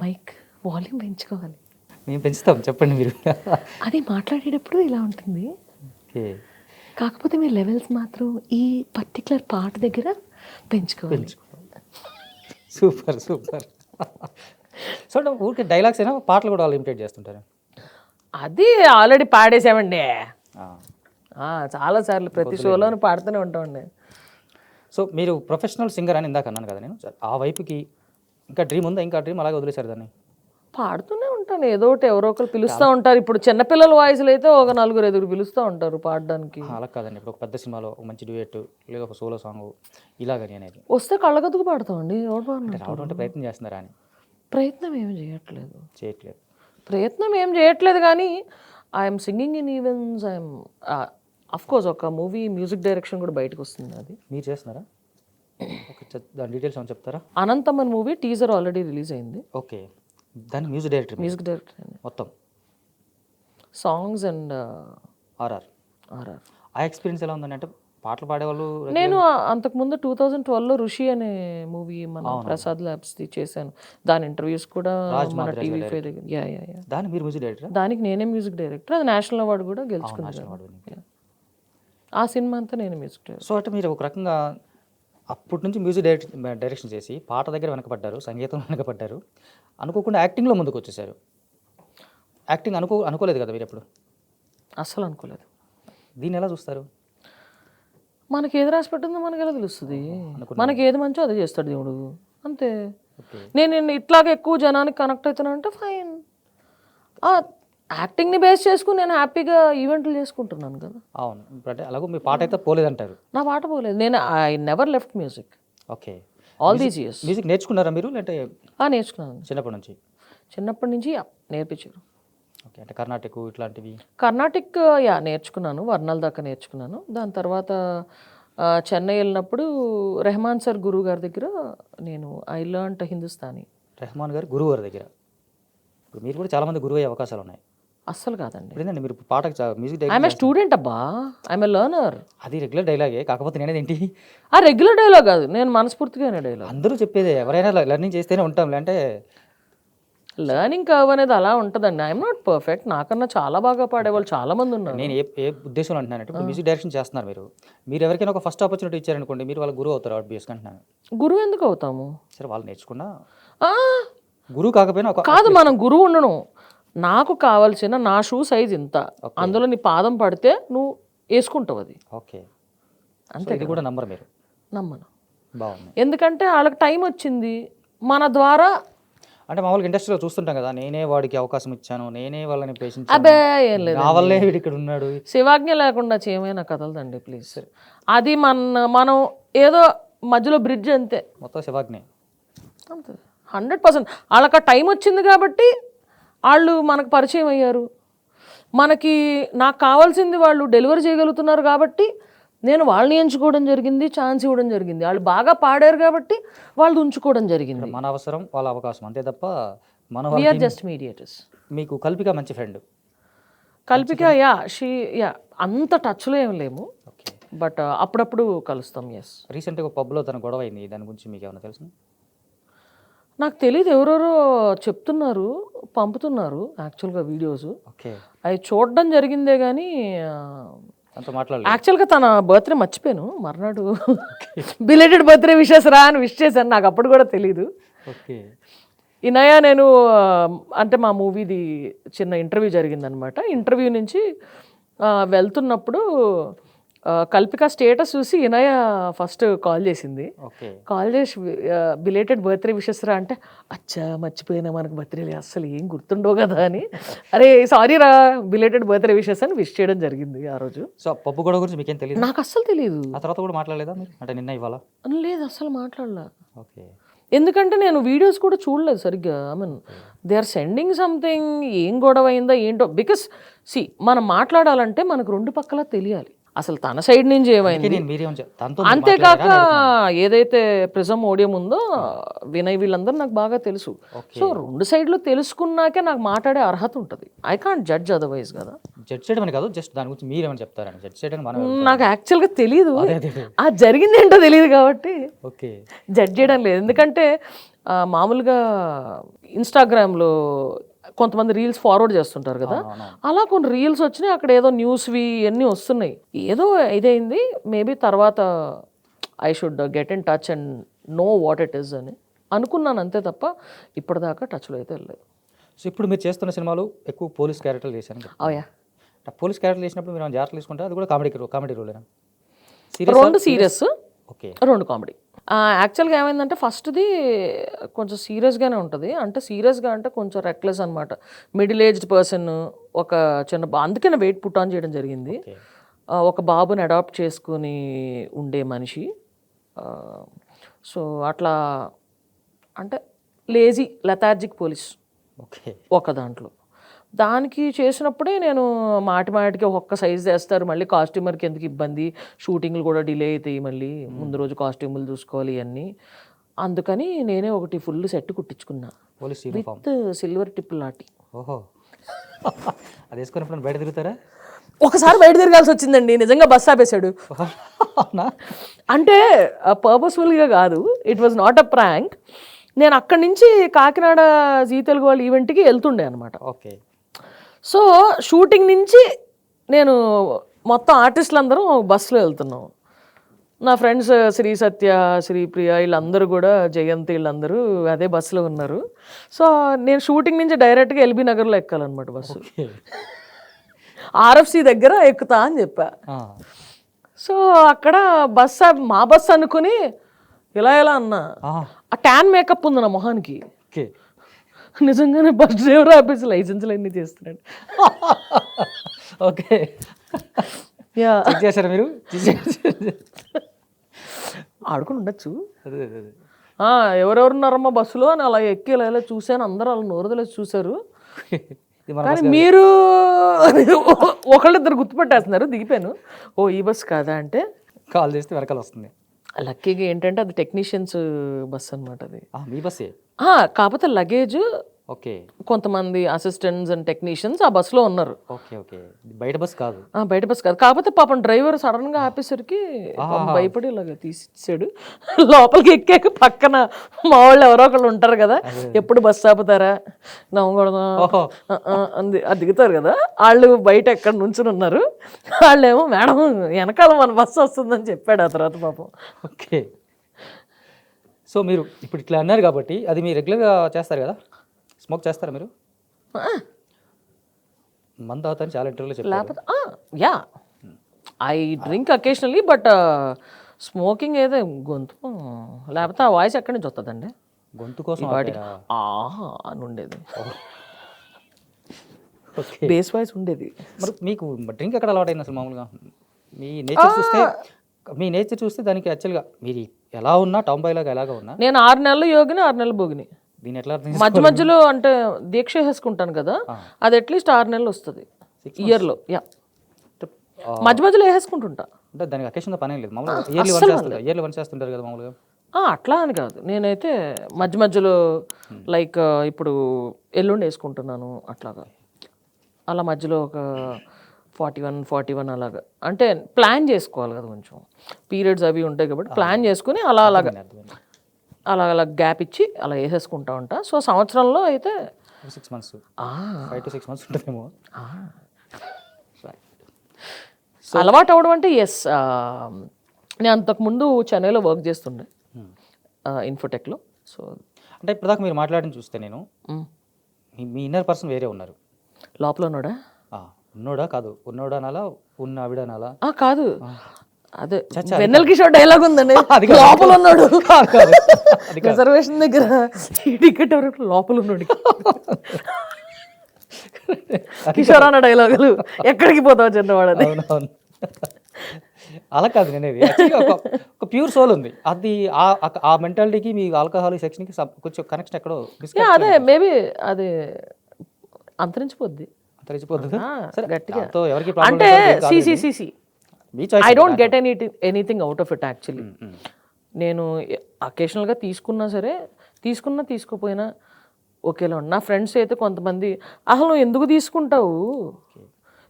మైక్ వాల్యూమ్ పెంచుకోవాలి. మేము పెంచుతాం, చెప్పండి మీరు. అది మాట్లాడేటప్పుడు ఇలా ఉంటుంది, ఓకే, కాకపోతే మీ లెవెల్స్ మాత్రం ఈ పర్టికులర్ పార్ట్ దగ్గర పెంచుకోవాలి. సూపర్. సో ఊరికే డైలాగ్స్ అయినా పాటలు కూడా వాళ్ళు ఇమిటేట్ చేస్తుంటారు. అది ఆల్రెడీ పాడేసామండి చాలాసార్లు, ప్రతి షోలోనూ పాడుతూనే ఉంటామండి. సో మీరు ప్రొఫెషనల్ సింగర్ అని ఇందాక అన్నాను కదా నేను, ఆ వైపుకి ఇంకా డ్రీమ్ ఉందా? ఇంకా డ్రీమ్ అలాగే వదిలేశారు దాన్ని? పాడుతూనే ఉంటాను, ఏదో ఒకటి ఎవరో ఒకరు పిలుస్తూ ఉంటారు. ఇప్పుడు చిన్నపిల్లల వాయిస్లు అయితే ఒక 4-5 పిలుస్తూ ఉంటారు పాడడానికి. అలా కాదండి, ఇప్పుడు ఒక పెద్ద సినిమాలో ఒక మంచి డ్యూయట్ లేదా ఒక సోలో సాంగ్ ఇలాగని అనేది వస్తే కళ్ళగద్దుకు పాడతామండి. రావడం అంటే ప్రయత్నం చేస్తున్నారా అని? ప్రయత్నం ఏం చేయట్లేదు. ప్రయత్నం ఏం చేయట్లేదు కానీ I'm singing in events. Of course ఒక మూవీ మ్యూజిక్ డైరెక్షన్ కూడా బయటకు వస్తుంది, అది మీరు చేస్తున్నారా? దాని డీటెయిల్స్ ఏమైనా చెప్తారా? అనంతమన్ మూవీ టీజర్ ఆల్రెడీ రిలీజ్ అయింది. ఓకే, దాని మ్యూజిక్ డైరెక్టర్ మొత్తం సాంగ్స్ అండ్ ఆర్ఆర్. ఆ ఎక్స్పీరియన్స్ ఎలా ఉందండి? అంటే పాటలు పాడేవాళ్ళు. నేను అంతకుముందు 2012లో ఋషి అనే మూవీ మన ప్రసాద్ ల్యాబ్స్ చేశాను, దాని ఇంటర్వ్యూస్ కూడా మన టీవీ5 దగ్గర. దాని మీరు మ్యూజిక్ డైరెక్టర్? దానికి నేనే మ్యూజిక్ డైరెక్టర్, అది నేషనల్ అవార్డు కూడా గెలుచుకున్నాను. ఆ సినిమా అంతా నేను మ్యూజిక్ డైరెక్టర్. సో అంటే మీరు ఒక రకంగా అప్పటి నుంచి మ్యూజిక్ డైరెక్షన్ చేసి పాట దగ్గర వెనకపడ్డారు, సంగీతం వెనకపడ్డారు, అనుకోకుండా యాక్టింగ్లో ముందుకు వచ్చేసారు. యాక్టింగ్ అనుకోలేదు కదా మీరు ఎప్పుడు? అస్సలు అనుకోలేదు. దీన్ని ఎలా చూస్తారు? మనకి ఏది రాసి పెట్టిందో మనకి ఎలా తెలుస్తుంది? మనకి ఏది మంచో అదే చేస్తాడు దేవుడు, అంతే. నేను ఇట్లాగే ఎక్కువ జనానికి కనెక్ట్ అవుతానంటే ఫైన్. యాక్టింగ్ని బేస్ చేసుకుని నేను హ్యాపీగా ఈవెంట్లు చేసుకుంటున్నాను కదా. అవును, అంటే అలాగో మీ పాట అయితే పోలేదంటారు. నా పాట పోలేదు. నేను I never left music okay. All these years. Music నేర్చుకున్నారా మీరు, లేదంటే నేర్చుకున్నాను చిన్నప్పటి నుంచి? చిన్నప్పటి నుంచి నేర్పించారు. ఓకే, అంటే కర్ణాటక ఇట్లాంటివి? కర్ణాటిక్ నేర్చుకున్నాను, వర్ణాల దాకా నేర్చుకున్నాను. దాని తర్వాత చెన్నై వెళ్ళినప్పుడు రెహమాన్ సార్ గురువు గారి దగ్గర నేను ఐ లర్న్డ్ హిందుస్థానీ. రెహమాన్ గారు గురువు గారి దగ్గర. ఇప్పుడు మీరు కూడా చాలామంది గురువు అయ్యే అవకాశాలు ఉన్నాయి. అస్సలు కాదండి, ఏంటంటే మీరు పాటకు మ్యూజిక్ ఐఎమ్ ఏ స్టూడెంట్ అబ్బా, ఐఎమ్ ఏ లర్నర్. అది రెగ్యులర్ డైలాగే, కాకపోతే నేనేది ఏంటి రెగ్యులర్ డైలాగ్ కాదు, నేను మనస్ఫూర్తిగానే డైలాగ్. అందరూ చెప్పేదే, ఎవరైనా లెర్నింగ్ చేస్తేనే ఉంటాం, అంటే లర్నింగ్ కర్వ్ అనేది అలా ఉంటుందండి. ఐఎమ్ నాట్ పర్ఫెక్ట్, నాకన్నా చాలా బాగా పాడేవాళ్ళు చాలా మంది ఉన్నారు. నేను ఏ ఉద్దేశంలో అంటున్నాను అంటే, ఇప్పుడు మ్యూజిక్ డైరెక్షన్ చేస్తున్నారు మీరు ఎవరికైనా ఒక ఫస్ట్ ఆపర్చునిటీ ఇచ్చారనుకోండి, మీరు వాళ్ళ గురువు అవుతారు ఆబ్వియస్గా అంటున్నాను. గురువు ఎందుకు అవుతాము? సరే, వాళ్ళు నేర్చుకున్నా గురువు కాకపోయినా ఒక కాదు, మనం గురువు ఉండను. నాకు కావాల్సిన నా షూ సైజ్ ఇంత, అందులో నీ పాదం పడితే నువ్వు వేసుకుంటావు అది. ఓకే, అంతే. ఇది కూడా నమ్మరు మీరు? నమ్మను. బాగుంది. ఎందుకంటే వాళ్ళకి టైం వచ్చింది మన ద్వారా. అంటే మామూలుగా ఇండస్ట్రీలో చూస్తుంటాం కదా, నేనే వాడికి అవకాశం ఇచ్చాను, నేనే వాళ్ళని పేషెంట్, అబ్బే ఏం లేదు, నా వల్లే వీడు ఇక్కడ ఉన్నాడు. శివాజ్ఞ లేకుండా చేయమైనా కదలదండి ప్లీజ్. అది మనం ఏదో మధ్యలో బ్రిడ్జ్ అంతే, మొత్తం శివాజ్ఞే అంతే. 100% వాళ్ళకి టైం వచ్చింది కాబట్టి వాళ్ళు మనకు పరిచయం అయ్యారు. నాకు కావాల్సింది వాళ్ళు డెలివరీ చేయగలుగుతున్నారు కాబట్టి నేను వాళ్ళని ఎంచుకోవడం జరిగింది, ఛాన్స్ ఇవ్వడం జరిగింది. వాళ్ళు బాగా పాడారు కాబట్టి వాళ్ళు ఉంచుకోవడం జరిగింది. మన అవసరం వాళ్ళ అవకాశం, అంతే తప్ప మన వీఆర్ జస్ట్ మీడియేటర్స్. మీకు కల్పిక మంచి ఫ్రెండ్? కల్పిక అంత టచ్లో ఏం లేము, బట్ అప్పుడప్పుడు కలుస్తాం. ఎస్. రీసెంట్గా పబ్లో తన గొడవ అయింది, దాని గురించి మీకు ఏమైనా తెలుసు? నాకు తెలియదు, ఎవరెవరో చెప్తున్నారు, పంపుతున్నారు యాక్చువల్గా వీడియోస్. ఓకే, అవి చూడడం జరిగిందే కానీ యాక్చువల్గా తన బర్త్డే మర్చిపోయాను. మర్నాడు బిలేటెడ్ బర్త్డే విషెస్ రా అని విష్ చేశాను, నాకు అప్పుడు కూడా తెలీదు. ఓకే. ఇనయ నేను అంటే మా మూవీది చిన్న ఇంటర్వ్యూ జరిగిందనమాట. ఇంటర్వ్యూ నుంచి వెళ్తున్నప్పుడు కల్పిక స్టేటస్ చూసి ఇనయ ఫస్ట్ కాల్ చేసింది. కాల్ చేసి బిలేటెడ్ బర్త్డే విషెస్ రా అంటే, అచ్చా మర్చిపోయినా, మనకు బర్త్డే అస్సలు ఏం గుర్తుండవు కదా అని, అరే సారీ రా బిలేటెడ్ బర్త్డే విషెస్ అని విష్ చేయడం జరిగింది ఆ రోజు. సో పప్పు గొడవ గురించి మీకేం తెలియదు? నాకు అస్సలు తెలియదు. ఆ తర్వాత కూడా మాట్లాడలేదా మీరు, అంటే నిన్న ఇవాళ? లేదు, అస్సలు మాట్లాడలే. ఓకే. ఎందుకంటే నేను వీడియోస్ కూడా చూడలేదు సరిగ్గా. I mean they are sending something, ఏం గొడవ అయిందో ఏంటో. బికాస్ మనం మాట్లాడాలంటే మనకు రెండు పక్కల తెలియాలి అసలు తన సైడ్ నుంచి ఏమైంది. అంతేకాక ఏదైతే ప్రిజం ఓడియం ఉందో వినయ్ వీళ్ళందరూ నాకు బాగా తెలుసు. సో రెండు సైడ్లు తెలుసుకున్నాకే నాకు మాట్లాడే అర్హత ఉంటుంది. ఐ కాంట్ జడ్జ్ అదర్వైజ్ కదా. జడ్జ్ చేయడం కాదు, జస్ట్ దాని గురించి మీరేమని చెప్తారని. జడ్జ్ చేయడం నాకు యాక్చువల్గా తెలియదు, ఆ జరిగింది ఏంటో తెలియదు కాబట్టి జడ్జ్ చేయడం లేదు. ఎందుకంటే మామూలుగా ఇన్స్టాగ్రామ్లో కొంతమంది రీల్స్ ఫార్వర్డ్ చేస్తుంటారు కదా, అలా కొన్ని రీల్స్ వచ్చినాయి, అక్కడ ఏదో న్యూస్వి ఇవన్నీ వస్తున్నాయి. ఏదో ఇదైంది, మేబీ తర్వాత I should get in touch and know what it is అని అనుకున్నాను, అంతే తప్ప ఇప్పటిదాకా టచ్లో అయితే వెళ్ళలేదు. సో ఇప్పుడు మీరు చేస్తున్న సినిమాలు ఎక్కువ పోలీస్ క్యారెక్టర్లు చేశాను. పోలీస్ క్యారెక్టర్ చేసినప్పుడు మీరు జాగ్రత్తలు తీసుకుంటే అది కూడా కామెడీ రోలేనా? రెండు సీరియస్, ఓకే, రెండు కామెడీ. యాక్చువల్గా ఏమైందంటే ఫస్ట్ది కొంచెం సీరియస్గానే ఉంటుంది. అంటే సీరియస్గా అంటే కొంచెం రెక్లెస్ అనమాట. మిడిల్ ఏజ్డ్ పర్సన్, ఒక చిన్న అందుకే నా వెయిట్ పుట్ ఆన్ చేయడం జరిగింది. ఒక బాబుని అడాప్ట్ చేసుకుని ఉండే మనిషి. సో అట్లా అంటే లేజీ లెథార్జిక్ పోలీస్ ఒక దాంట్లో. దానికి చేసినప్పుడే నేను మాటికి ఒక్క సైజ్ చేస్తారు, మళ్ళీ కాస్ట్యూమర్కి ఎందుకు ఇబ్బంది, షూటింగ్లు కూడా డిలే అవుతాయి, మళ్ళీ ముందు రోజు కాస్ట్యూములు చూసుకోవాలి అన్నీ. అందుకని నేనే ఒకటి ఫుల్ సెట్ కుట్టించుకున్నా విత్ సిల్వర్ టిప్ లాటి. ఓహో, అది వేసుకున్నప్పుడు బయట తిరుగుతారా? ఒకసారి బయట తిరగాల్సి వచ్చిందండి, నిజంగా బస్ ఆపేశాడు. అంటే పర్పస్ఫుల్గా కాదు, it was not a prank. నేను అక్కడి నుంచి కాకినాడ జీ తెలుగు వాళ్ళ ఈవెంట్కి వెళ్తుండే అనమాట. ఓకే. సో షూటింగ్ నుంచి నేను మొత్తం ఆర్టిస్టులు అందరం బస్సులో వెళ్తున్నాం. నా ఫ్రెండ్స్ శ్రీ సత్య, శ్రీప్రియ వీళ్ళందరూ కూడా, జయంతి వీళ్ళందరూ అదే బస్సులో ఉన్నారు. సో నేను షూటింగ్ నుంచి డైరెక్ట్గా ఎల్బీ నగర్లో ఎక్కాలన్నమాట బస్సు. ఆర్ఎఫ్సి దగ్గర ఎక్కుతా అని చెప్పా. సో అక్కడ బస్సు మా బస్సు అనుకుని ఇలా అన్నా. ఆ ట్యాన్ మేకప్ ఉంది నా మొహానికి. నిజంగానే బస్ డ్రైవర్ ఆఫీస్ లైసెన్స్లు అన్నీ చేస్తున్నాడు. ఓకే, యా చేశారు మీరు? ఆడుకుని ఉండొచ్చు. ఎవరెవరున్నారమ్మా బస్సులో అని అలా ఎక్కి ఇలా చూశాను. అందరూ అలా నోరుదలేసి చూశారు. కానీ మీరు ఒకళ్ళిద్దరు గుర్తుపట్టేస్తున్నారు. దిగిపోయాను. ఓ ఈ బస్ కాదా అంటే కాల్ చేస్తే వెనకాల వస్తుంది. లక్కీగా ఏంటంటే అది టెక్నీషియన్స్ బస్ అనమాట. అది మీ బస్సే? కాకపోతే లగేజ్ ఓకే, కొంతమంది అసిస్టెంట్స్ అండ్ టెక్నీషియన్స్ ఆ బస్సులో ఉన్నారు. ఓకే ఓకే, బయట బస్ కాదు. బయట బస్ కాదు. కాకపోతే పాపం డ్రైవర్ సడన్ గా ఆపేసరికి భయపడి ఇలాగ తీసిచ్చాడు. లోపలికి ఎక్కాక పక్కన మా వాళ్ళు ఎవరో ఒకళ్ళు ఉంటారు కదా, ఎప్పుడు బస్సు ఆపుతారా నవ్వకూడదు అంది, అది దిగుతారు కదా, వాళ్ళు బయట ఎక్కడ నుంచుని ఉన్నారు. వాళ్ళేమో మేడం వెనకాల మన బస్సు వస్తుందని చెప్పాడు ఆ తర్వాత పాపం. ఓకే, సో మీరు ఇప్పుడు ఇట్లా అన్నారు కాబట్టి అది మీరు రెగ్యులర్గా చేస్తారు కదా, స్మోక్ చేస్తారా మీరు? మందు అవుతారని చాలా ఇంటర్వ్యూలో చెప్పారు. లేకపోతే yeah I drink occasionally, but smoking ఏదో గొంతు లేకపోతే ఆ వాయిస్ ఎక్కడి నుంచి వస్తుందండి? గొంతు కోసం వాటికి అని ఉండేది, బేస్ వాయిస్ ఉండేది. మరి మీకు డ్రింక్ ఎక్కడ అలవాటైంది అసలు? మామూలుగా మీ నేచర్ చూస్తే దానికి యాక్చువల్గా మీరు ఎలా ఉన్నా టౌన్ బాయ్ లాగా ఎలాగా ఉన్నా. నేను 6 నెలలు యోగిని, 6 నెలలు భోగిని. దీని ఎట్లా మధ్య మధ్యలో అంటే దీక్ష వేసుకుంటాను కదా, అది అట్లీస్ట్ 6 నెలలు వస్తుంది ఇయర్లో. యా, మధ్య మధ్యలో వేసుకుంటుంటా. అంటే దానికి అకేషన్ పని లేదు, మామూలుగా ఇయర్లీ వన్స్ చేస్తుంటారు కదా మామూలుగా. అట్లా అని కాదు, నేనైతే మధ్య మధ్యలో లైక్ ఇప్పుడు ఎల్లుండి వేసుకుంటున్నాను అట్లాగా. అలా మధ్యలో ఒక 41 అలాగా, అంటే ప్లాన్ చేసుకోవాలి కదా, కొంచెం పీరియడ్స్ అవి ఉంటాయి కాబట్టి ప్లాన్ చేసుకుని అలా గ్యాప్ ఇచ్చి అలా వేసేసుకుంటా ఉంటా. సో సంవత్సరంలో అయితే 6 months, 5 to 6 months ఉంటుందేమో. అలవాటు అవడం అంటే ఎస్, నేను అంతకుముందు చెన్నైలో వర్క్ చేస్తుండే ఇన్ఫోటెక్లో. సో అంటే ఇప్పటిదాకా మీరు మాట్లాడిన చూస్తే నేను మీ ఇన్నర్ పర్సన్ వేరే ఉన్నారు. లోపల ఉన్నాడా? ఉన్నోడా కాదు, ఉన్నోడా అనాలా, ఉన్న ఆవిడ అనాలా? కాదు, అదే వెన్నెల కిషోర్ డైలాగ్ ఉందండి, లోపల ఉన్నాడు. రిజర్వేషన్ దగ్గర టికెట్ ఎవరు లోపల ఉన్నాడు. కిషోర్ అన్న డైలాగులు ఎక్కడికి పోతావు చిన్నవాడని. అలా కాదు, నేనేది ఒక ప్యూర్ సోల్ ఉంది. అది ఆ మెంటాలిటీకి మీ ఆల్కహాల్ సెక్షన్కి కొంచెం కనెక్షన్ ఎక్కడో. అదే మేబీ అది అంతరించిపోద్ది గట్టిగా. అంటే CCCC I don't get anything out of it actually. నేను అకేషనల్గా తీసుకున్నా సరే, తీసుకోపోయినా ఒకేలా. నా ఫ్రెండ్స్ అయితే కొంతమంది అసలు నువ్వు ఎందుకు తీసుకుంటావు,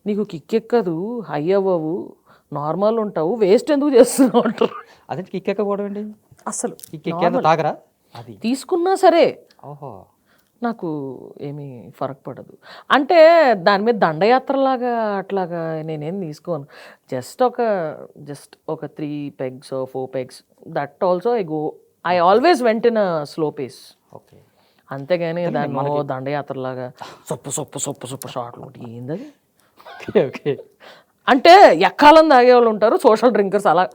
నీకు కిక్ ఎక్కదు, హై అవ్వవు, నార్మల్ ఉంటావు, వేస్ట్ ఎందుకు చేస్తున్నావు అంటారు. అదే కిక్ ఎక్కకపోవడం ఏంటి అసలు? తాగరా? అది తీసుకున్నా సరే నాకు ఏమీ ఫరక్ పడదు. అంటే దాని మీద దండయాత్రలాగా అట్లాగా నేనేం తీసుకోను. జస్ట్ ఒక 3 pegs or 4 pegs, that also I always went in a slow pace. Okay, అంతేగాని దాన్ని దండయాత్రలాగా సొప్పు షార్ట్లు ఏందది. ఓకే, అంటే ఎక్కాలని తాగేవాళ్ళు ఉంటారు, సోషల్ డ్రింకర్స్ అలా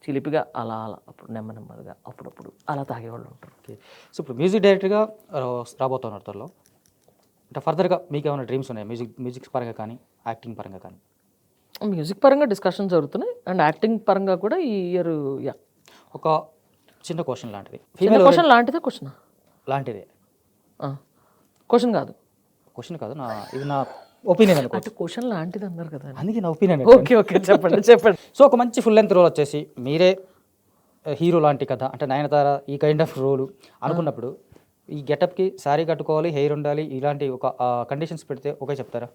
చిలిపిగా అలా అప్పుడు నెమ్మదిగా అప్పుడప్పుడు అలా తాగేవాళ్ళు ఉంటారు. ఓకే, సో ఇప్పుడు మ్యూజిక్ డైరెక్టర్గా రాబోతున్నారు త్వరలో. అంటే ఫర్దర్గా మీకు ఏమైనా డ్రీమ్స్ ఉన్నాయి మ్యూజిక్ పరంగా కానీ యాక్టింగ్ పరంగా కానీ? మ్యూజిక్ పరంగా డిస్కషన్ జరుగుతున్నాయి అండ్ యాక్టింగ్ పరంగా కూడా ఈ ఇయర్. యా, ఒక చిన్న క్వశ్చన్ లాంటిది. క్వశ్చన్ లాంటిదే? క్వశ్చన్ లాంటిదే, క్వశ్చన్ కాదు ఇది నా ఒపీనియన్ అనుకో. అంటే క్వశ్చన్ లాంటిది అన్నారు కదా, అందుకే నా ఒపీనియన్. ఓకే చెప్పండి. సో ఒక మంచి ఫుల్ లెంత్ రోల్ వచ్చేసి మీరే హీరో లాంటి కథ, అంటే నయనతార ఈ కైండ్ ఆఫ్ రోలు అనుకున్నప్పుడు ఈ గెటప్కి శారీ కట్టుకోవాలి, హెయిర్ ఉండాలి, ఇలాంటి ఒక కండిషన్స్ పెడితే ఓకే చెప్తారా?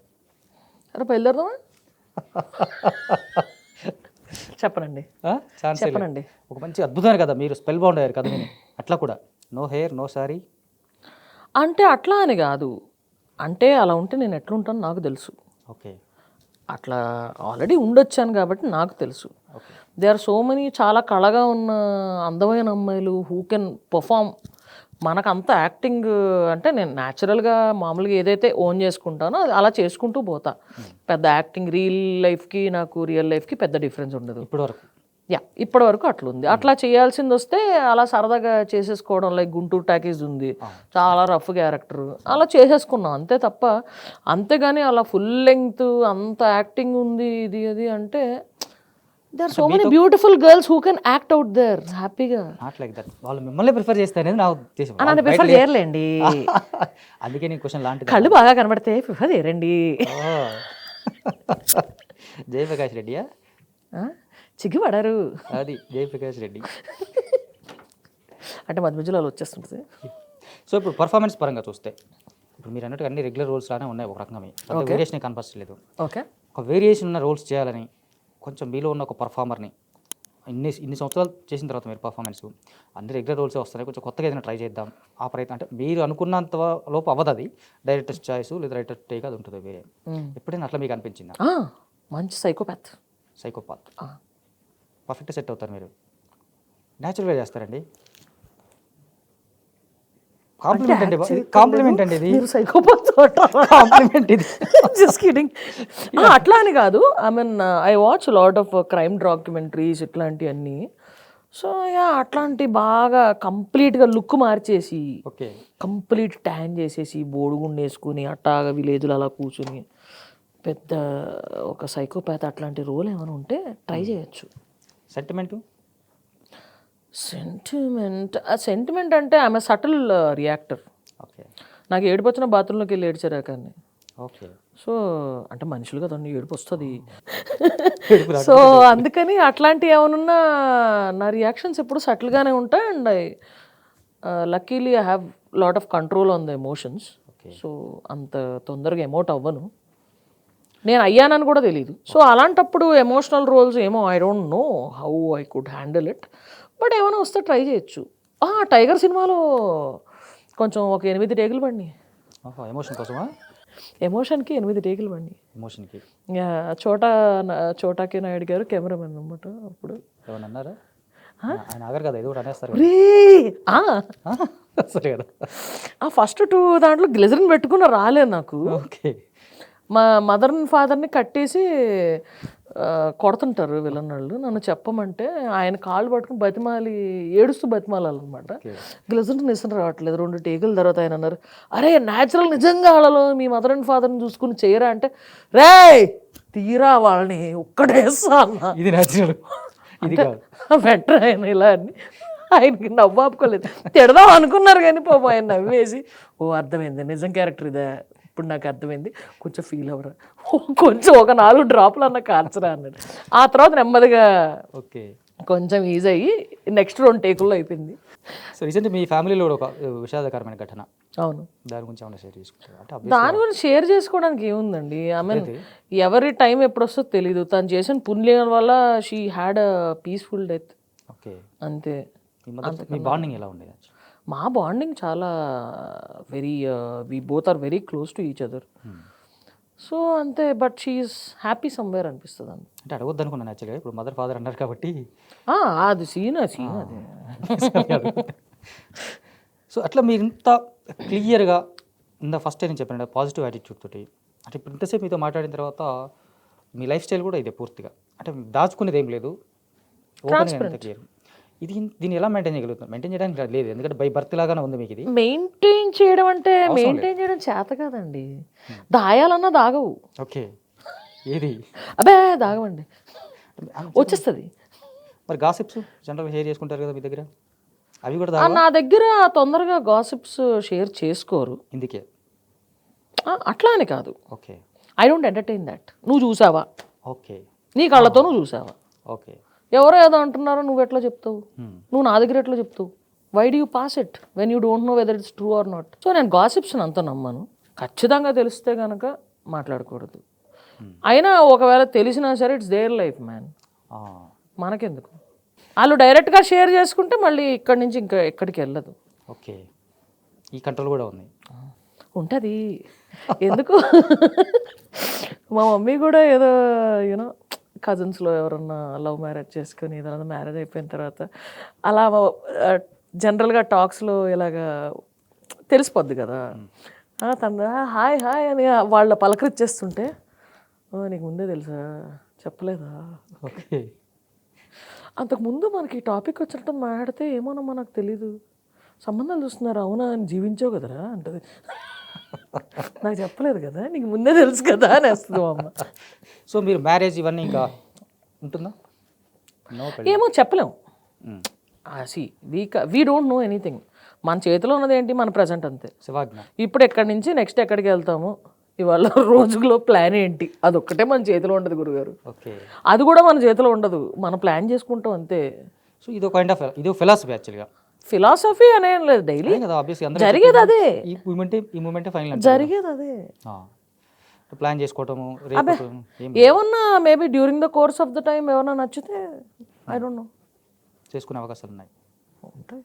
అరే బయలుదేరదామా? చెప్పనండి. ఒక మంచి అద్భుతమైన కదా, మీరు స్పెల్ బౌండ్ అయ్యారు కదా అట్లా కూడా. నో హెయిర్, నో శారీ అంటే అట్లా అని కాదు, అంటే అలా ఉంటే నేను ఎట్లుంటాను నాకు తెలుసు. ఓకే, అట్లా ఆల్రెడీ ఉండొచ్చాను కాబట్టి నాకు తెలుసు. దే ఆర్ సో మెనీ చాలా కళగా ఉన్న అందమైన అమ్మాయిలు హూ కెన్ పర్ఫామ్. మనకంత యాక్టింగ్ అంటే నేను న్యాచురల్గా మామూలుగా ఏదైతే ఓన్ చేసుకుంటానో అది అలా చేసుకుంటూ పోతా. పెద్ద యాక్టింగ్ రియల్ లైఫ్కి నాకు రియల్ లైఫ్కి పెద్ద డిఫరెన్స్ ఉండదు ఇప్పటి వరకు. యా, ఇప్పటి వరకు అట్లుంది. అట్లా చేయాల్సింది వస్తే అలా సరదాగా చేసేసుకోవడం, లైక్ గుంటూరు టాకీస్ ఉంది, చాలా రఫ్ క్యారెక్టర్, అలా చేసేసుకున్నాం అంతే తప్ప. అంతేగాని అలా ఫుల్ లెంగ్త్ అంత యాక్టింగ్ ఉంది ఇది అది అంటే they are so many beautiful girls who can act out there హ్యాపీగా. Not like that. వాళ్ళు మిమ్మల్ని ప్రిఫర్ చేస్తారనేది నా ఉద్దేశం. నన్ను ప్రిఫర్ చేయర్లేండి. అందుకే నీ క్వశ్చన్ లాంటిది. కళ్ళు బాగా కనబడితే ప్రిఫర్ చేయరండి. జయప్రకాష్ రెడ్డియా? చిగ్గుపడారు. అది జయప్రకాష్ రెడ్డి అంటే మధ్య మధ్యలో అలా వచ్చేస్తుంటుంది. సో ఇప్పుడు పర్ఫార్మెన్స్ పరంగా చూస్తే ఇప్పుడు మీరు అన్నట్టు అన్ని రెగ్యులర్ రోల్స్ లానే ఉన్నాయి, ఒక రకంగా వేరియేషన్ కనిపించలేదు. ఓకే, ఒక వేరియేషన్ ఉన్న రోల్స్ చేయాలని కొంచెం మీలో ఉన్న ఒక పర్ఫార్మర్ని ఇన్ని సంవత్సరాలు చేసిన తర్వాత మీరు పర్ఫార్మెన్స్ అన్ని రెగ్యులర్ రోల్సే వస్తున్నాయి, కొంచెం కొత్తగా ఏదైనా ట్రై చేద్దాం ఆ ప్రయత్నం, అంటే మీరు అనుకున్నంత లోపు అవ్వదు, అది డైరెక్టర్ చాయిస్ లేదా రైటర్ టేక్ అది ఉంటుంది వేరే. ఎప్పుడైనా అట్లా మీకు అనిపించిందా? మంచి సైకోపాత్ పర్ఫెక్ట్గా సెట్ అవుతారు మీరు, న్యాచురల్గా చేస్తారండి. కాంప్లిమెంట్ అండి, కాంప్లిమెంట్ అండి ఇది. కాంప్లిమెంట్ ఇది. Just kidding. అట్లా అని కాదు, I mean I watch lot of crime documentaries ఇట్లాంటివన్నీ. సో యా, అట్లాంటి బాగా కంప్లీట్గా లుక్ మార్చేసి ఓకే కంప్లీట్ ట్యాన్ చేసేసి బోడుగుండు వేసుకుని అట్టాగా విలేజ్లో అలా కూర్చుని పెద్ద ఒక సైకోపాత్ అట్లాంటి రోల్ ఏమైనా ఉంటే ట్రై చేయొచ్చు. సెంటిమెంట్ అంటే ఆమె సటిల్ రియాక్టర్. ఓకే, నాకు ఏడుపు వచ్చిన బాత్రూంలోకి వెళ్ళి ఏడ్చారా కానీ. ఓకే, సో అంటే మనుషులు కదా, ఏడుపు వస్తుంది. సో అందుకని అట్లాంటివి ఏమనున్నా నా రియాక్షన్స్ ఎప్పుడు సటిల్గానే ఉంటాయి. And I luckily I have lot of control on the emotions. So అంత తొందరగా ఎమోట్ అవ్వను, నేను అయ్యానని కూడా తెలియదు. సో అలాంటప్పుడు ఎమోషనల్ రోల్స్ ఏమో I don't know how I could handle it, but ఏమైనా వస్తే ట్రై చేయొచ్చు. టైగర్ సినిమాలో కొంచెం ఒక 8 టేకులు పడినాయి. ఎమోషన్ కోసమా? ఎమోషన్కి 8 టేకులు పడినాయి. ఎమోషన్కి చోటాకి నాయుడు గారు కెమెరామెన్ అనమాట. అప్పుడు ఏమన్నా అన్నారా? ఆయన ఆగరు కదా, ఏదో ఒకటి అనేస్తారు కదా. ఫస్ట్ 2 దాంట్లో గ్లిజరిన్ పెట్టుకున్న రాలేదు నాకు. ఓకే, మా మదర్ అండ్ ఫాదర్ని కట్టేసి కొడుతుంటారు విలన్నాళ్ళు. నన్ను చెప్పమంటే ఆయన కాళ్ళు పట్టుకుని బతిమాలి ఏడుస్తూ బతిమాలన్నమాట. గ్లిజరిన్ నిజం రావట్లేదు. 2 టేకుల తర్వాత ఆయన అన్నారు, అరే న్యాచురల్ నిజంగా వాళ్ళలో మీ మదర్ అండ్ ఫాదర్ని చూసుకుని చేయరా అంటే, రే తీరా వాళ్ళని ఒక్కడేస్తా అన్న. ఇది న్యాచురల్, ఇది బెటర్ ఆయన ఇలా అని ఆయనకి నవ్వు ఆపుకోలేదు. తిడదాం అనుకున్నారు కానీ పాపం ఆయన నవ్వేసి, ఓ అర్థమైంది నిజం క్యారెక్టర్ ఇదే, ఇప్పుడు నాకు అర్థమైంది, కొంచెం ఫీల్ అవ్వరా, కొంచెం ఒక 4 డ్రాప్లు అన్న కార్చరా అన్నాడు. ఆ తర్వాత నెమ్మదిగా ఓకే కొంచెం ఈజీ అయ్యి నెక్స్ట్ 2 టేకుల్లో అయిపోయింది. సో రీసెంట్ మీ ఫ్యామిలీలో ఒక విషాదకరమైన ఘటన, అవును, దాని గురించి ఏమైనా షేర్ చేసుకుంటారు? అంటే దాని గురించి షేర్ చేసుకోవడానికి ఏముందండి, ఐ మీన్ ఎవరి టైం ఎప్పుడు వస్తుందో తెలీదు. తను చేసిన పుణ్యం వల్ల she had a peaceful death. Okay, అంతే. మీ బాండింగ్ ఎలా ఉండేది? మా బాండింగ్ చాలా very we both are very close to each other. So అంతే, బట్ షీఈస్ హ్యాపీ సమ్వేర్ అనిపిస్తుంది. అంటే అడగొద్దు అనుకున్నాను యాక్చువల్గా, ఇప్పుడు మదర్ ఫాదర్ అన్నారు కాబట్టి. అది సీన్ అది. సో అట్లా మీరు ఇంత క్లియర్గా ఫస్ట్ నేను చెప్పాను పాజిటివ్ యాటిట్యూడ్ తోటి, అంటే ఇప్పుడు ఇంతసేపు మీతో మాట్లాడిన తర్వాత మీ లైఫ్ స్టైల్ కూడా ఇదే పూర్తిగా, అంటే దాచుకునేది ఏం లేదు, ఓపెన్గా క్లియర్. దీన్ని ఎలా మెయింటైన్ చేయగలుగుతాం? మెయింటైన్ చేయడానికి లేదు, ఎందుకంటే బై బర్త్ లాగానే ఉంది మీకు ఇది. మెయింటైన్ చేయడం అంటే మెయింటైన్ చేయడం చేత కాదండి, దాయాలన్నా దాగవు. ఓకే, ఏది అబ్బే దాగవండి, వచ్చేస్తుంది. మరి గాసిప్స్ జనరల్గా షేర్ చేసుకుంటారు కదా మీ దగ్గర, అవి కూడా నా దగ్గర తొందరగా గాసిప్స్ షేర్ చేసుకోరు. ఇందుకే అట్లా అని కాదు, okay, I don't entertain that. నువ్వు చూసావా? ఓకే, నీ కళ్ళతో నువ్వు చూసావా? ఓకే, ఎవరో ఏదో అంటున్నారో నువ్వు ఎట్లా చెప్తావు? నువ్వు నా దగ్గర ఎట్లా చెప్తావు? Why do you pass it when you don't know whether it's true or not? So నేను గాసిప్స్ని అంత నమ్మను. ఖచ్చితంగా తెలిస్తే కనుక మాట్లాడకూడదు. అయినా ఒకవేళ తెలిసినా సరే ఇట్స్ దేర్ లైఫ్ మ్యాన్, మనకెందుకు? వాళ్ళు డైరెక్ట్గా షేర్ చేసుకుంటే మళ్ళీ ఇక్కడి నుంచి ఇంకా ఎక్కడికి వెళ్ళదు. ఓకే, ఈ కంట్రోల్ కూడా ఉంది. ఉంటుంది ఎందుకు మా మమ్మీ కూడా ఏదో యూనో కజిన్స్లో ఎవరన్నా లవ్ మ్యారేజ్ చేసుకొని ఏదైనా మ్యారేజ్ అయిపోయిన తర్వాత అలా జనరల్గా టాక్స్లో ఇలాగా తెలిసిపోద్ది కదా తను హాయ్ హాయ్ అని వాళ్ళ పలకరిచ్చేస్తుంటే నీకు ముందే తెలుసా చెప్పలేదా ఓకే. అంతకుముందు మనకి ఈ టాపిక్ వచ్చినట్టు మాట్లాడితే ఏమోనమ్మా నాకు తెలీదు సంబంధాలు చూస్తున్నారు అవునా అని జీవించావు కదరా అంటది నాకు చెప్పలేదు కదా నీకు ముందే తెలుసు కదా అని వేస్తుంది మా అమ్మ. సో మీరు మ్యారేజ్ ఇవన్నీ ఇంకా ఉంటుందా? నో పెళ్ళి. ఏమో చెప్పలేము మ్మ్. C we don't know anything మన చేతిలో ఉన్నది ఏంటి మన ప్రజెంట్ అంతే. శివాజ్ఞ. ఇప్పుడు ఎక్కడి నుంచి నెక్స్ట్ ఎక్కడికి వెళ్తాము ఇవాళ రోజులో ప్లాన్ ఏంటి అదొక్కటే మన చేతిలో ఉండదు గురుగారు. ఓకే. అది కూడా మన చేతిలో ఉండదు మనం ప్లాన్ చేసుకుంటాం అంతే. సో ఇది కైండ్ ఆఫ్ ఇది ఫిలాసఫీ యాక్చువల్గా ఫిలాసఫీ అనేం లేదు డైలీ కదా. ఆబ్వియస్లీ జరిగేది అదే ఈ మూమెంటే ఫైనల్ జరిగేది అదే. ప్లాన్ చేసుకోవటము రేపు ఏం ఏమన్నా maybe during the course of the time ఏమన్నా నచ్చితే ఐ డోంట్ నో చేసుకునే అవకాశాలు ఉన్నాయి. ఉంటాయి.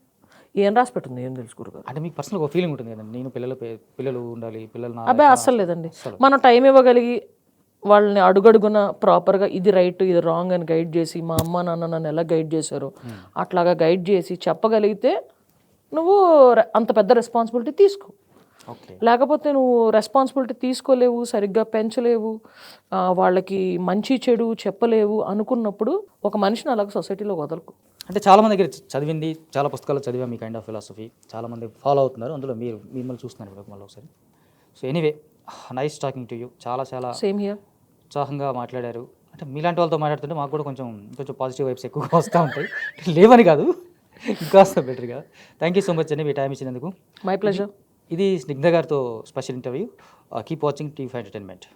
ఏం రాసి పెట్టింది ఏం తెలుసు గురుగారు. అంటే మీకు పర్సనల్ ఒక ఫీలింగ్ ఉంటుంది కదండి, నేను పిల్లలు ఉండాలి, పిల్లలు నా అబ్బాయి అస్సలు లేదండి. మనం టైం ఇవ్వగలిగి వాళ్ళని అడుగడుగున ప్రాపర్గా ఇది రైట్ ఇది రాంగ్ అని గైడ్ చేసి మా అమ్మ నాన్న నన్ను ఎలా గైడ్ చేశారో అట్లాగా గైడ్ చేసి చెప్పగలిగితే నువ్వు అంత పెద్ద రెస్పాన్సిబిలిటీ తీసుకో. ఓకే. లేకపోతే నువ్వు రెస్పాన్సిబిలిటీ తీసుకోలేవు సరిగ్గా పెంచలేవు వాళ్ళకి మంచి చెడు చెప్పలేవు అనుకున్నప్పుడు ఒక మనిషిని అలాగ సొసైటీలో వదలకు. అంటే చాలామంది దగ్గర చదివింది, చాలా పుస్తకాలు చదివా మీ కైండ్ ఆఫ్ ఫిలాసఫీ, చాలామంది ఫాలో అవుతున్నారు, అందులో మిమ్మల్ని చూస్తున్నారు ఇప్పుడు మళ్ళీ ఒకసారి. So anyway nice talking to you. చాలా సేమ్ హియర్. ఉత్సాహంగా మాట్లాడారు. అంటే మీలాంటి వాళ్ళతో మాట్లాడుతుంటే మాకు కూడా కొంచెం పాజిటివ్ వైబ్స్ ఎక్కువగా వస్తూ ఉంటాయి, లేవని కాదు ఇంకాస్త బెటర్గా. థ్యాంక్ యూ సో మచ్ అండి మీ టైం ఇచ్చినందుకు. My pleasure. ఇది స్నిగ్ధ గారితో special interview. Keep watching TV5 entertainment.